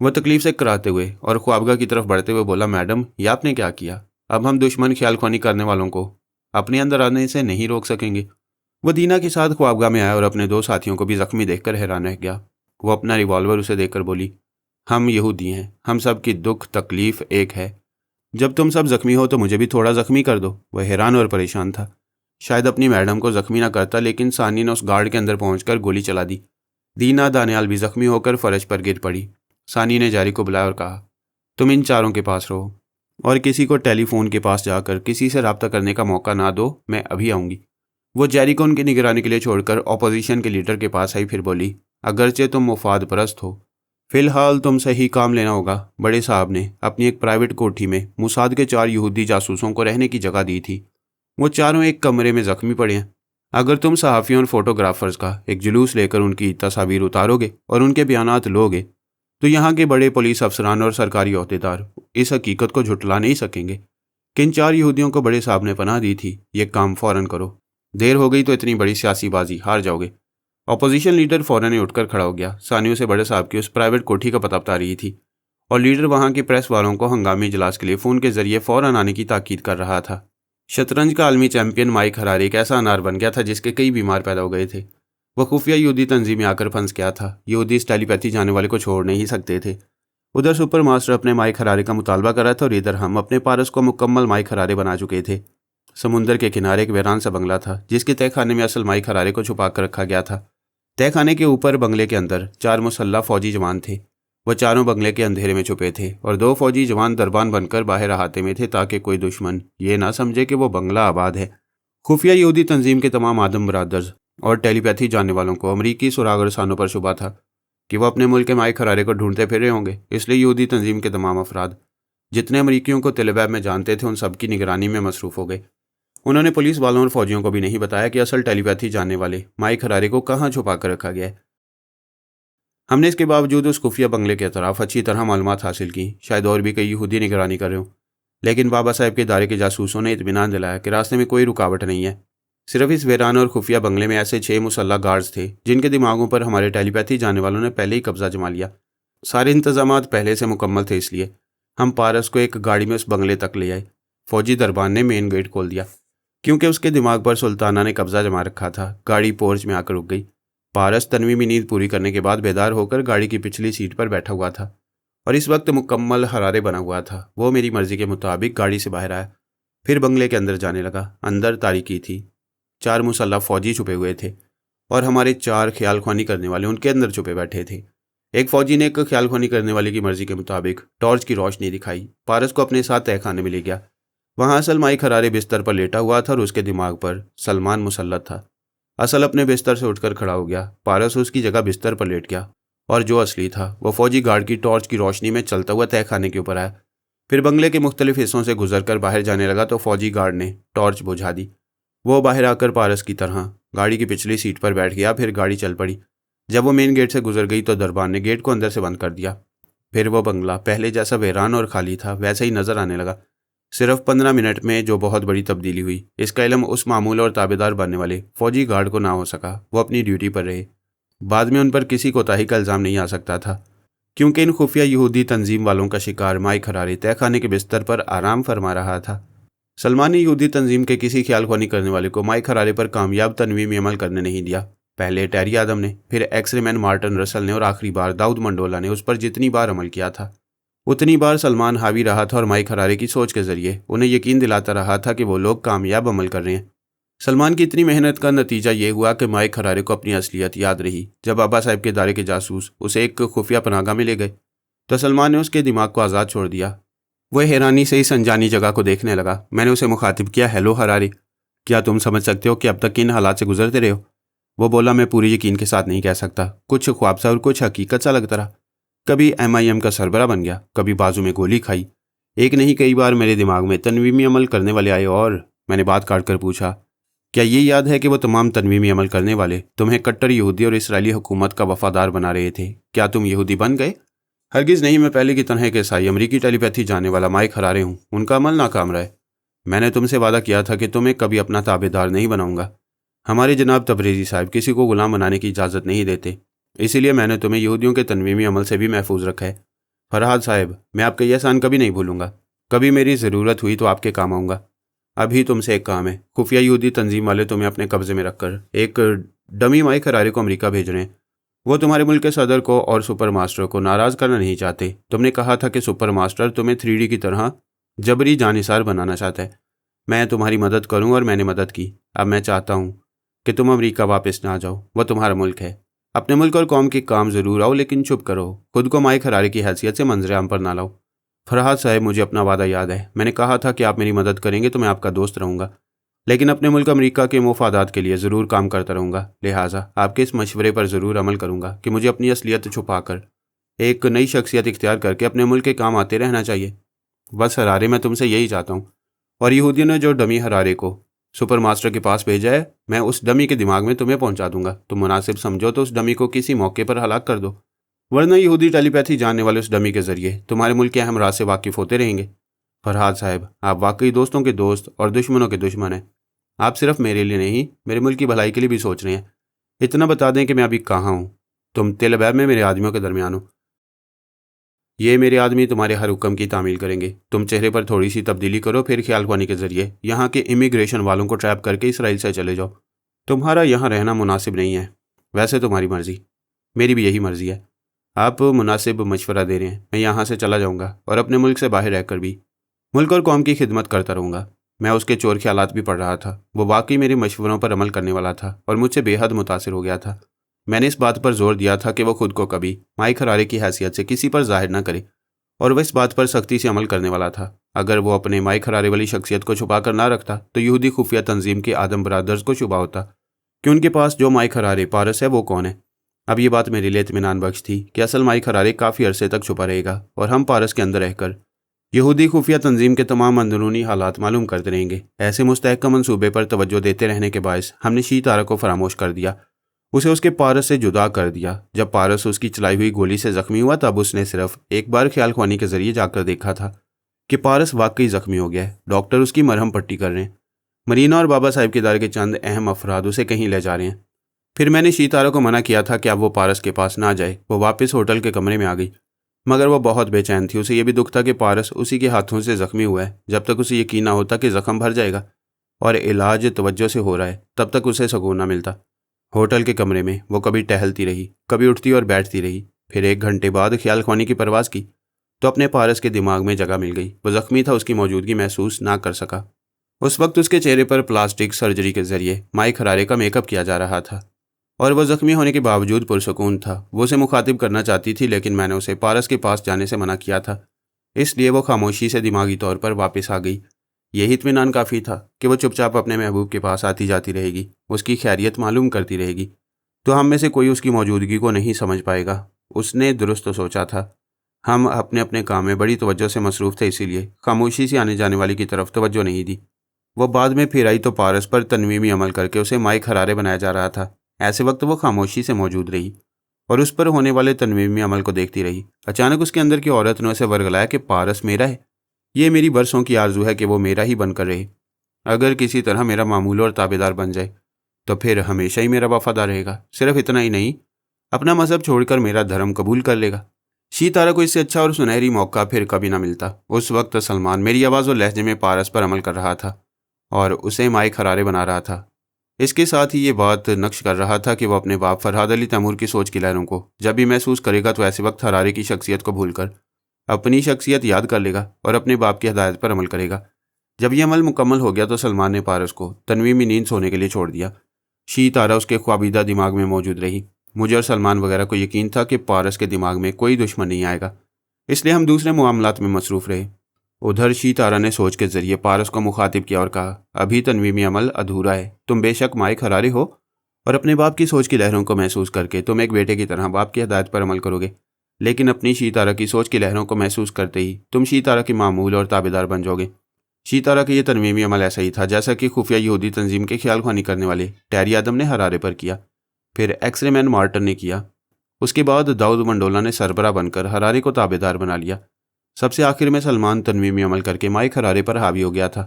Speaker 1: وہ تکلیف سے کراتے ہوئے اور خوابگاہ کی طرف بڑھتے ہوئے بولا، میڈم یہ آپ نے کیا کیا؟ اب ہم دشمن خیال خوانی کرنے والوں کو اپنے اندر آنے سے نہیں روک سکیں گے۔ وہ دینا کے ساتھ خوابگاہ میں آیا اور اپنے دو ساتھیوں کو بھی زخمی دیکھ کر حیران رہ گیا۔ وہ اپنا ریوالور اسے دیکھ کر بولی، ہم یہودی ہیں، ہم سب کی دکھ تکلیف ایک ہے، جب تم سب زخمی ہو تو مجھے بھی تھوڑا زخمی کر دو۔ وہ حیران اور پریشان تھا، شاید اپنی میڈم کو زخمی نہ کرتا، لیکن ثانی نے اس گارڈ کے اندر پہنچ کر گولی چلا دی۔ دینا دانیال بھی زخمی ہو کر فرش پر گر پڑی۔ ثانی نے جاری کو بلایا اور کہا، تم ان چاروں کے پاس رہو اور کسی کو ٹیلی فون کے پاس جا کر کسی سے رابطہ کرنے کا موقع نہ دو، میں ابھی آؤں گی۔ وہ جیری کو ان کی نگرانی کے لیے چھوڑ کر اپوزیشن کے لیڈر کے پاس آئی، پھر بولی، اگرچہ تم مفاد پرست ہو، فی الحال تم سے ہی کام لینا ہوگا۔ بڑے صاحب نے اپنی ایک پرائیویٹ کوٹھی میں موساد کے 4 یہودی جاسوسوں کو رہنے کی جگہ دی تھی، وہ چاروں ایک کمرے میں زخمی پڑے ہیں۔ اگر تم صحافیوں اور فوٹوگرافرز کا ایک جلوس لے کر ان کی تصاویر اتارو گے اور ان کے بیانات لوگے تو یہاں کے بڑے پولیس افسران اور سرکاری عہدیدار اس حقیقت کو جھٹلا نہیں سکیں گے کہ ان 4 یہودیوں کو بڑے صاحب نے پناہ دی تھی۔ یہ کام فوراً کرو، دیر ہو گئی تو اتنی بڑی سیاسی بازی ہار جاؤ گے۔ اپوزیشن لیڈر فوراً اٹھ کر کھڑا ہو گیا۔ ثانیوں سے بڑے صاحب کی اس پرائیویٹ کوٹھی کا پتہ بتا رہی تھی اور لیڈر وہاں کی پریس والوں کو ہنگامی اجلاس کے لیے فون کے ذریعے فوراً آنے کی تاکید کر رہا تھا۔ شطرنج کا عالمی چیمپئن مائک ہراری ایک ایسا انار بن گیا تھا جس کے کئی بیمار پیدا ہو گئے تھے۔ وہ خفیہ یہودی تنظیم میں آ کر پھنس گیا تھا۔ یہودی اس ٹیلی پیتھی جانے والے کو چھوڑ نہیں سکتے تھے۔ ادھر سپر ماسٹر اپنے مائک ہرارے کا مطالبہ کر رہا تھا اور ادھر ہم اپنے پارس کو مکمل مائک ہرارے بنا چکے تھے۔ سمندر کے کنارے ایک ویران سا بنگلہ تھا جس کے تہہ خانے میں اصل مائک ہرارے کو چھپا کر رکھا گیا تھا۔ تہہ خانے کے اوپر بنگلے کے اندر 4 مسلح فوجی جوان تھے۔ وہ چاروں بنگلے کے اندھیرے میں چھپے تھے اور 2 فوجی جوان دربان بن کر باہر احاطے میں تھے تاکہ کوئی دشمن یہ نہ سمجھے کہ وہ بنگلہ آباد ہے۔ خفیہ یہودی تنظیم کے تمام آدم برادرز اور ٹیلی پیتھی جاننے والوں کو امریکی سراغ رسانوں پر شبہ تھا کہ وہ اپنے ملک کے مائک ہرارے کو ڈھونڈتے پھر رہے ہوں گے۔ اس لیے یہودی تنظیم کے تمام افراد جتنے امریکیوں کو تل ابیب میں جانتے تھے ان سب کی نگرانی میں مصروف ہو گئے۔ انہوں نے پولیس والوں اور فوجیوں کو بھی نہیں بتایا کہ اصل ٹیلی پیتھی جاننے والے مائک ہرارے کو کہاں چھپا کر رکھا گیا ہے۔ ہم نے اس کے باوجود اس خفیہ بنگلے کے اطراف اچھی طرح معلومات حاصل کی، شاید اور بھی کئی یہودی نگرانی کر رہے ہوں، لیکن بابا صاحب کے ادارے کے جاسوسوں نے اطمینان دلایا کہ راستے میں کوئی رکاوٹ نہیں ہے۔ صرف اس ویران اور خفیہ بنگلے میں ایسے 6 مسلح گارڈز تھے جن کے دماغوں پر ہمارے ٹیلی پیتھی جانے والوں نے پہلے ہی قبضہ جما لیا۔ سارے انتظامات پہلے سے مکمل تھے، اس لیے ہم پارس کو ایک گاڑی میں اس بنگلے تک لے آئے۔ فوجی دربان نے مین گیٹ کھول دیا کیونکہ اس کے دماغ پر سلطانہ نے قبضہ جما رکھا تھا۔ گاڑی پورچ میں آ کر رک گئی۔ پارس تنویمی نیند پوری کرنے کے بعد بیدار ہو کر گاڑی کی پچھلی سیٹ پر بیٹھا ہوا تھا اور اس وقت مکمل ہرارے بنا ہوا تھا۔ وہ میری مرضی کے مطابق گاڑی سے باہر آیا، پھر بنگلے کے اندر جانے لگا۔ اندر تاریکی تھی، 4 مسلح فوجی چھپے ہوئے تھے اور ہمارے 4 خیال خوانی کرنے والے ان کے اندر چھپے بیٹھے تھے۔ ایک فوجی نے ایک خیال خوانی کرنے والے کی مرضی کے مطابق ٹارچ کی روشنی دکھائی۔ پارس کو اپنے ساتھ تہہ خانے میں لے گیا۔ وہاں اصل مائک ہرارے بستر پر لیٹا ہوا تھا اور اس کے دماغ پر سلمان مسلط تھا۔ اصل اپنے بستر سے اٹھ کر کھڑا ہو گیا۔ پارس اس کی جگہ بستر پر لیٹ گیا اور جو اصلی تھا وہ فوجی گارڈ کی ٹارچ کی روشنی میں چلتا ہوا تہہ خانے کے اوپر آیا، پھر بنگلے کے مختلف حصوں سے گزر کر باہر جانے لگا تو فوجی گارڈ نے ٹارچ بجھا دی۔ وہ باہر آ کر پارس کی طرح گاڑی کی پچھلی سیٹ پر بیٹھ گیا، پھر گاڑی چل پڑی۔ جب وہ مین گیٹ سے گزر گئی تو دربان نے گیٹ کو اندر سے بند کر دیا۔ پھر وہ بنگلہ پہلے جیسا ویران اور خالی تھا ویسا ہی نظر آنے لگا۔ صرف 15 منٹ میں جو بہت بڑی تبدیلی ہوئی، اس کا علم اس معمول اور تابعدار بننے والے فوجی گارڈ کو نہ ہو سکا۔ وہ اپنی ڈیوٹی پر رہے۔ بعد میں ان پر کسی کوتاہی کا الزام نہیں آ سکتا تھا کیونکہ ان خفیہ یہودی تنظیم والوں کا شکار مائک ہرارے تہہ خانے کے بستر پر آرام فرما رہا تھا۔ سلمان نے یہودی تنظیم کے کسی خیال خوانی کرنے والے کو مائک ہرارے پر کامیاب تنویمی عمل کرنے نہیں دیا۔ پہلے ٹیری آدم نے، پھر ایکس رے مین مارٹن رسل نے اور آخری بار داؤد منڈولا نے اس پر جتنی بار عمل کیا تھا اتنی بار سلمان حاوی رہا تھا اور مائک ہرارے کی سوچ کے ذریعے انہیں یقین دلاتا رہا تھا کہ وہ لوگ کامیاب عمل کر رہے ہیں۔ سلمان کی اتنی محنت کا نتیجہ یہ ہوا کہ مائک ہرارے کو اپنی اصلیت یاد رہی۔ جب بابا صاحب کے ادارے کے جاسوس اسے ایک خفیہ پناہ گاہ میں لے گئے تو سلمان نے اس کے دماغ کو آزاد چھوڑ دیا۔ وہ حیرانی سے اس انجانی جگہ کو دیکھنے لگا۔ میں نے اسے مخاطب کیا، ہیلو ہرارے، کیا تم سمجھ سکتے ہو کہ اب تک کن حالات سے گزرتے رہے ہو؟ وہ بولا، میں پوری یقین کے ساتھ نہیں کہہ سکتا، کچھ خواب سا اور کچھ حقیقت سا لگتا رہا۔ کبھی MIM کا سربراہ بن گیا، کبھی بازو میں گولی کھائی، ایک نہیں کئی بار میرے دماغ میں تنویمی عمل کرنے والے آئے اور میں نے بات کاٹ کر پوچھا، کیا یہ یاد ہے کہ وہ تمام تنویمی عمل کرنے والے تمہیں کٹر یہودی اور اسرائیلی حکومت کا وفادار بنا رہے تھے؟ کیا تم یہودی بن گئے؟ ہرگز نہیں، میں پہلے کی طرح ایک عیسائی امریکی ٹیلی پیتھی جانے والا مائک ہرارے ہوں۔ ان کا عمل ناکام رہا ہے۔ میں نے تم سے وعدہ کیا تھا کہ تمہیں کبھی اپنا تابع دار نہیں بناؤں گا۔ ہمارے جناب تبریزی صاحب کسی کو غلام بنانے کی اجازت نہیں دیتے، اسی لیے میں نے تمہیں یہودیوں کے تنویمی عمل سے بھی محفوظ رکھا ہے۔ فرحاد صاحب، میں آپ کا یہ احسان کبھی نہیں بھولوں گا. کبھی میری ضرورت ہوئی تو آپ کے کام آؤں گا. ابھی تم سے ایک کام ہے. خفیہ یہودی تنظیم والے تمہیں اپنے قبضے میں رکھ کر ایک ڈمی مائک حرارے کو امریکہ بھیج رہے ہیں. وہ تمہارے ملک کے صدر کو اور سپر ماسٹر کو ناراض کرنا نہیں چاہتے. تم نے کہا تھا کہ سپر ماسٹر تمہیں 3D کی طرح جبری جانثار بنانا چاہتا ہے. میں تمہاری مدد کروں اور میں نے مدد کی. اب میں چاہتا ہوں کہ تم امریکہ واپس نہ جاؤ. وہ تمہارا ملک ہے. اپنے ملک اور قوم کے کام ضرور آؤ، لیکن چھپ کرو. خود کو مائک حرارے کی حیثیت سے منظر عام پر نہ لاؤ. فرحاد صاحب، مجھے اپنا وعدہ یاد ہے. میں نے کہا تھا کہ آپ میری مدد کریں گے تو میں آپ کا دوست رہوں گا، لیکن اپنے ملک امریکہ کے مفادات کے لیے ضرور کام کرتا رہوں گا. لہٰذا آپ کے اس مشورے پر ضرور عمل کروں گا کہ مجھے اپنی اصلیت چھپا کر ایک نئی شخصیت اختیار کر کے اپنے ملک کے کام آتے رہنا چاہیے. بس حرارے، میں تم سے یہی چاہتا ہوں. اور یہودیوں نے جو ڈمی حرارے کو سپر ماسٹر کے پاس بھیجا ہے، میں اس ڈمی کے دماغ میں تمہیں پہنچا دوں گا. تم مناسب سمجھو تو اس ڈمی کو کسی موقع پر ہلاک کر دو، ورنہ یہودی ٹیلی پیتھی جاننے والے اس ڈمی کے ذریعے تمہارے ملک کے اہم راز سے واقف ہوتے رہیں گے. فرحاد صاحب، آپ واقعی دوستوں کے دوست اور دشمنوں کے دشمن ہیں. آپ صرف میرے لیے نہیں، میرے ملک کی بھلائی کے لیے بھی سوچ رہے ہیں. اتنا بتا دیں کہ میں ابھی کہاں ہوں. تم تل ابیب میں میرے آدمیوں کے درمیان ہو. یہ میرے آدمی تمہارے ہر حکم کی تعمیل کریں گے. تم چہرے پر تھوڑی سی تبدیلی کرو، پھر خیال خوانی کے ذریعے یہاں کے امیگریشن والوں کو ٹریپ کر کے اسرائیل سے چلے جاؤ. تمہارا یہاں رہنا مناسب نہیں ہے. ویسے تمہاری مرضی، میری بھی یہی مرضی ہے. آپ مناسب مشورہ دے رہے ہیں. میں یہاں سے چلا جاؤں گا اور اپنے ملک سے باہر رہ کر بھی ملک اور قوم کی خدمت کرتا رہوں گا. میں اس کے چور خیالات بھی پڑھ رہا تھا. وہ واقعی میرے مشوروں پر عمل کرنے والا تھا اور مجھ سے بے حد متاثر ہو گیا تھا. میں نے اس بات پر زور دیا تھا کہ وہ خود کو کبھی مائک حرارے کی حیثیت سے کسی پر ظاہر نہ کرے، اور وہ اس بات پر سختی سے عمل کرنے والا تھا. اگر وہ اپنے مائک حرارے والی شخصیت کو چھپا کر نہ رکھتا تو یہودی خفیہ تنظیم کے آدم برادرز کو شبہ ہوتا کہ ان کے پاس جو مائک حرارے پارس ہے وہ کون ہے. اب یہ بات میرے لیے اطمینان بخش تھی کہ اصل مائک حرارے کافی عرصے تک چھپا رہے گا اور ہم پارس کے اندر رہ کر یہودی خفیہ تنظیم کے تمام اندرونی حالات معلوم کرتے رہیں گے. ایسے مستحکم منصوبے پر توجہ دیتے رہنے کے باعث ہم نے شی تارا کو فراموش کر دیا، اسے اس کے پارس سے جدا کر دیا. جب پارس اس کی چلائی ہوئی گولی سے زخمی ہوا تب اس نے صرف ایک بار خیال خوانی کے ذریعے جا کر دیکھا تھا کہ پارس واقعی زخمی ہو گیا ہے. ڈاکٹر اس کی مرہم پٹی کر رہے ہیں. مرینا اور بابا صاحب کے ادارے کے چند اہم افراد اسے کہیں لے جا رہے ہیں. پھر میں نے شی تارا کو منع کیا تھا کہ اب وہ پارس کے پاس نہ جائے. وہ واپس ہوٹل کے کمرے میں آ گئی، مگر وہ بہت بے چین تھی. اسے یہ بھی دکھ تھا کہ پارس اسی کے ہاتھوں سے زخمی ہوا ہے. جب تک اسے یقین نہ ہوتا کہ زخم بھر جائے گا اور علاج توجہ سے ہو رہا ہے، تب تک اسے سکون نہ ملتا. ہوٹل کے کمرے میں وہ کبھی ٹہلتی رہی، کبھی اٹھتی اور بیٹھتی رہی. پھر 1 گھنٹے بعد خیال خوانی کی پرواز کی تو اپنے پارس کے دماغ میں جگہ مل گئی. وہ زخمی تھا، اس کی موجودگی محسوس نہ کر سکا. اس وقت اس کے چہرے پر پلاسٹک سرجری کے ذریعے مائک حرارے کا میک اپ کیا جا رہا تھا اور وہ زخمی ہونے کے باوجود پرسکون تھا. وہ اسے مخاطب کرنا چاہتی تھی، لیکن میں نے اسے پارس کے پاس جانے سے منع کیا تھا. اس لیے وہ خاموشی سے دماغی طور پر واپس آ گئی. یہی اطمینان کافی تھا کہ وہ چپ چاپ اپنے محبوب کے پاس آتی جاتی رہے گی، اس کی خیریت معلوم کرتی رہے گی، تو ہم میں سے کوئی اس کی موجودگی کو نہیں سمجھ پائے گا. اس نے درست سوچا تھا. ہم اپنے اپنے کام میں بڑی توجہ سے مصروف تھے، اسی لیے خاموشی سے آنے جانے والی کی طرف توجہ نہیں دی. وہ بعد میں پھر آئی تو پارس پر تنویمی عمل کر کے اسے مائک حرارے بنایا جا رہا تھا. ایسے وقت وہ خاموشی سے موجود رہی اور اس پر ہونے والے تنویمی عمل کو دیکھتی رہی. اچانک اس کے اندر کی عورت نے اسے ورگلایا کہ پارس میرا ہے. یہ میری برسوں کی آرزو ہے کہ وہ میرا ہی بن کر رہے. اگر کسی طرح میرا معمول اور تابعدار بن جائے تو پھر ہمیشہ ہی میرا وفادار رہے گا. صرف اتنا ہی نہیں، اپنا مذہب چھوڑ کر میرا دھرم قبول کر لے گا. شی تارا کو اس سے اچھا اور سنہری موقع پھر کبھی نہ ملتا. اس وقت سلمان میری آواز اور لہجے میں پارس پر عمل کر رہا تھا اور اسے مائک حرارے بنا رہا تھا. اس کے ساتھ ہی یہ بات نقش کر رہا تھا کہ وہ اپنے باپ فرحاد علی تیمور کی سوچ کی لہروں کو جب بھی محسوس کرے گا تو ایسے وقت حرارے کی شخصیت کو بھول کر اپنی شخصیت یاد کر لے گا اور اپنے باپ کی ہدایت پر عمل کرے گا. جب یہ عمل مکمل ہو گیا تو سلمان نے پارس کو تنویمی نیند سونے کے لیے چھوڑ دیا. شی تارا اس کے خوابیدہ دماغ میں موجود رہی. مجھے اور سلمان وغیرہ کو یقین تھا کہ پارس کے دماغ میں کوئی دشمن نہیں آئے گا، اس لیے ہم دوسرے معاملات میں مصروف رہے. ادھر شی تارا نے سوچ کے ذریعے پارس کو مخاطب کیا اور کہا، ابھی تنویمی عمل ادھورا ہے. تم بے شک مائک حرارے ہو اور اپنے باپ کی سوچ کی لہروں کو محسوس کر کے تم ایک بیٹے کی طرح باپ کی ہدایت پر عمل کرو گے، لیکن اپنی شی تارا کی سوچ کی لہروں کو محسوس کرتے ہی تم شی تارا کے معمول اور تابعدار بن جاؤ گے. شی تارا کا یہ تنویمی عمل ایسا ہی تھا جیسا کہ خفیہ یہودی تنظیم کے خیال خوانی کرنے والے ٹیری آدم نے حرارے پر کیا، پھر ایکس رے مین مارٹن نے کیا. اس کے بعد داؤد منڈولا نے سربراہ بن کر حرارے کو تابعدار بنا لیا. سب سے آخر میں سلمان تنویمی عمل کر کے مائک حرارے پر حاوی ہو گیا تھا.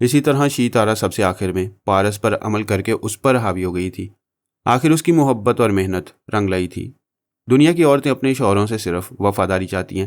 Speaker 1: اسی طرح شی تارا سب سے آخر میں پارس پر عمل کر کے اس پر حاوی ہو گئی تھی. آخر اس کی محبت اور محنت رنگ لائی تھی. دنیا کی عورتیں اپنے شوہروں سے صرف وفاداری چاہتی ہیں،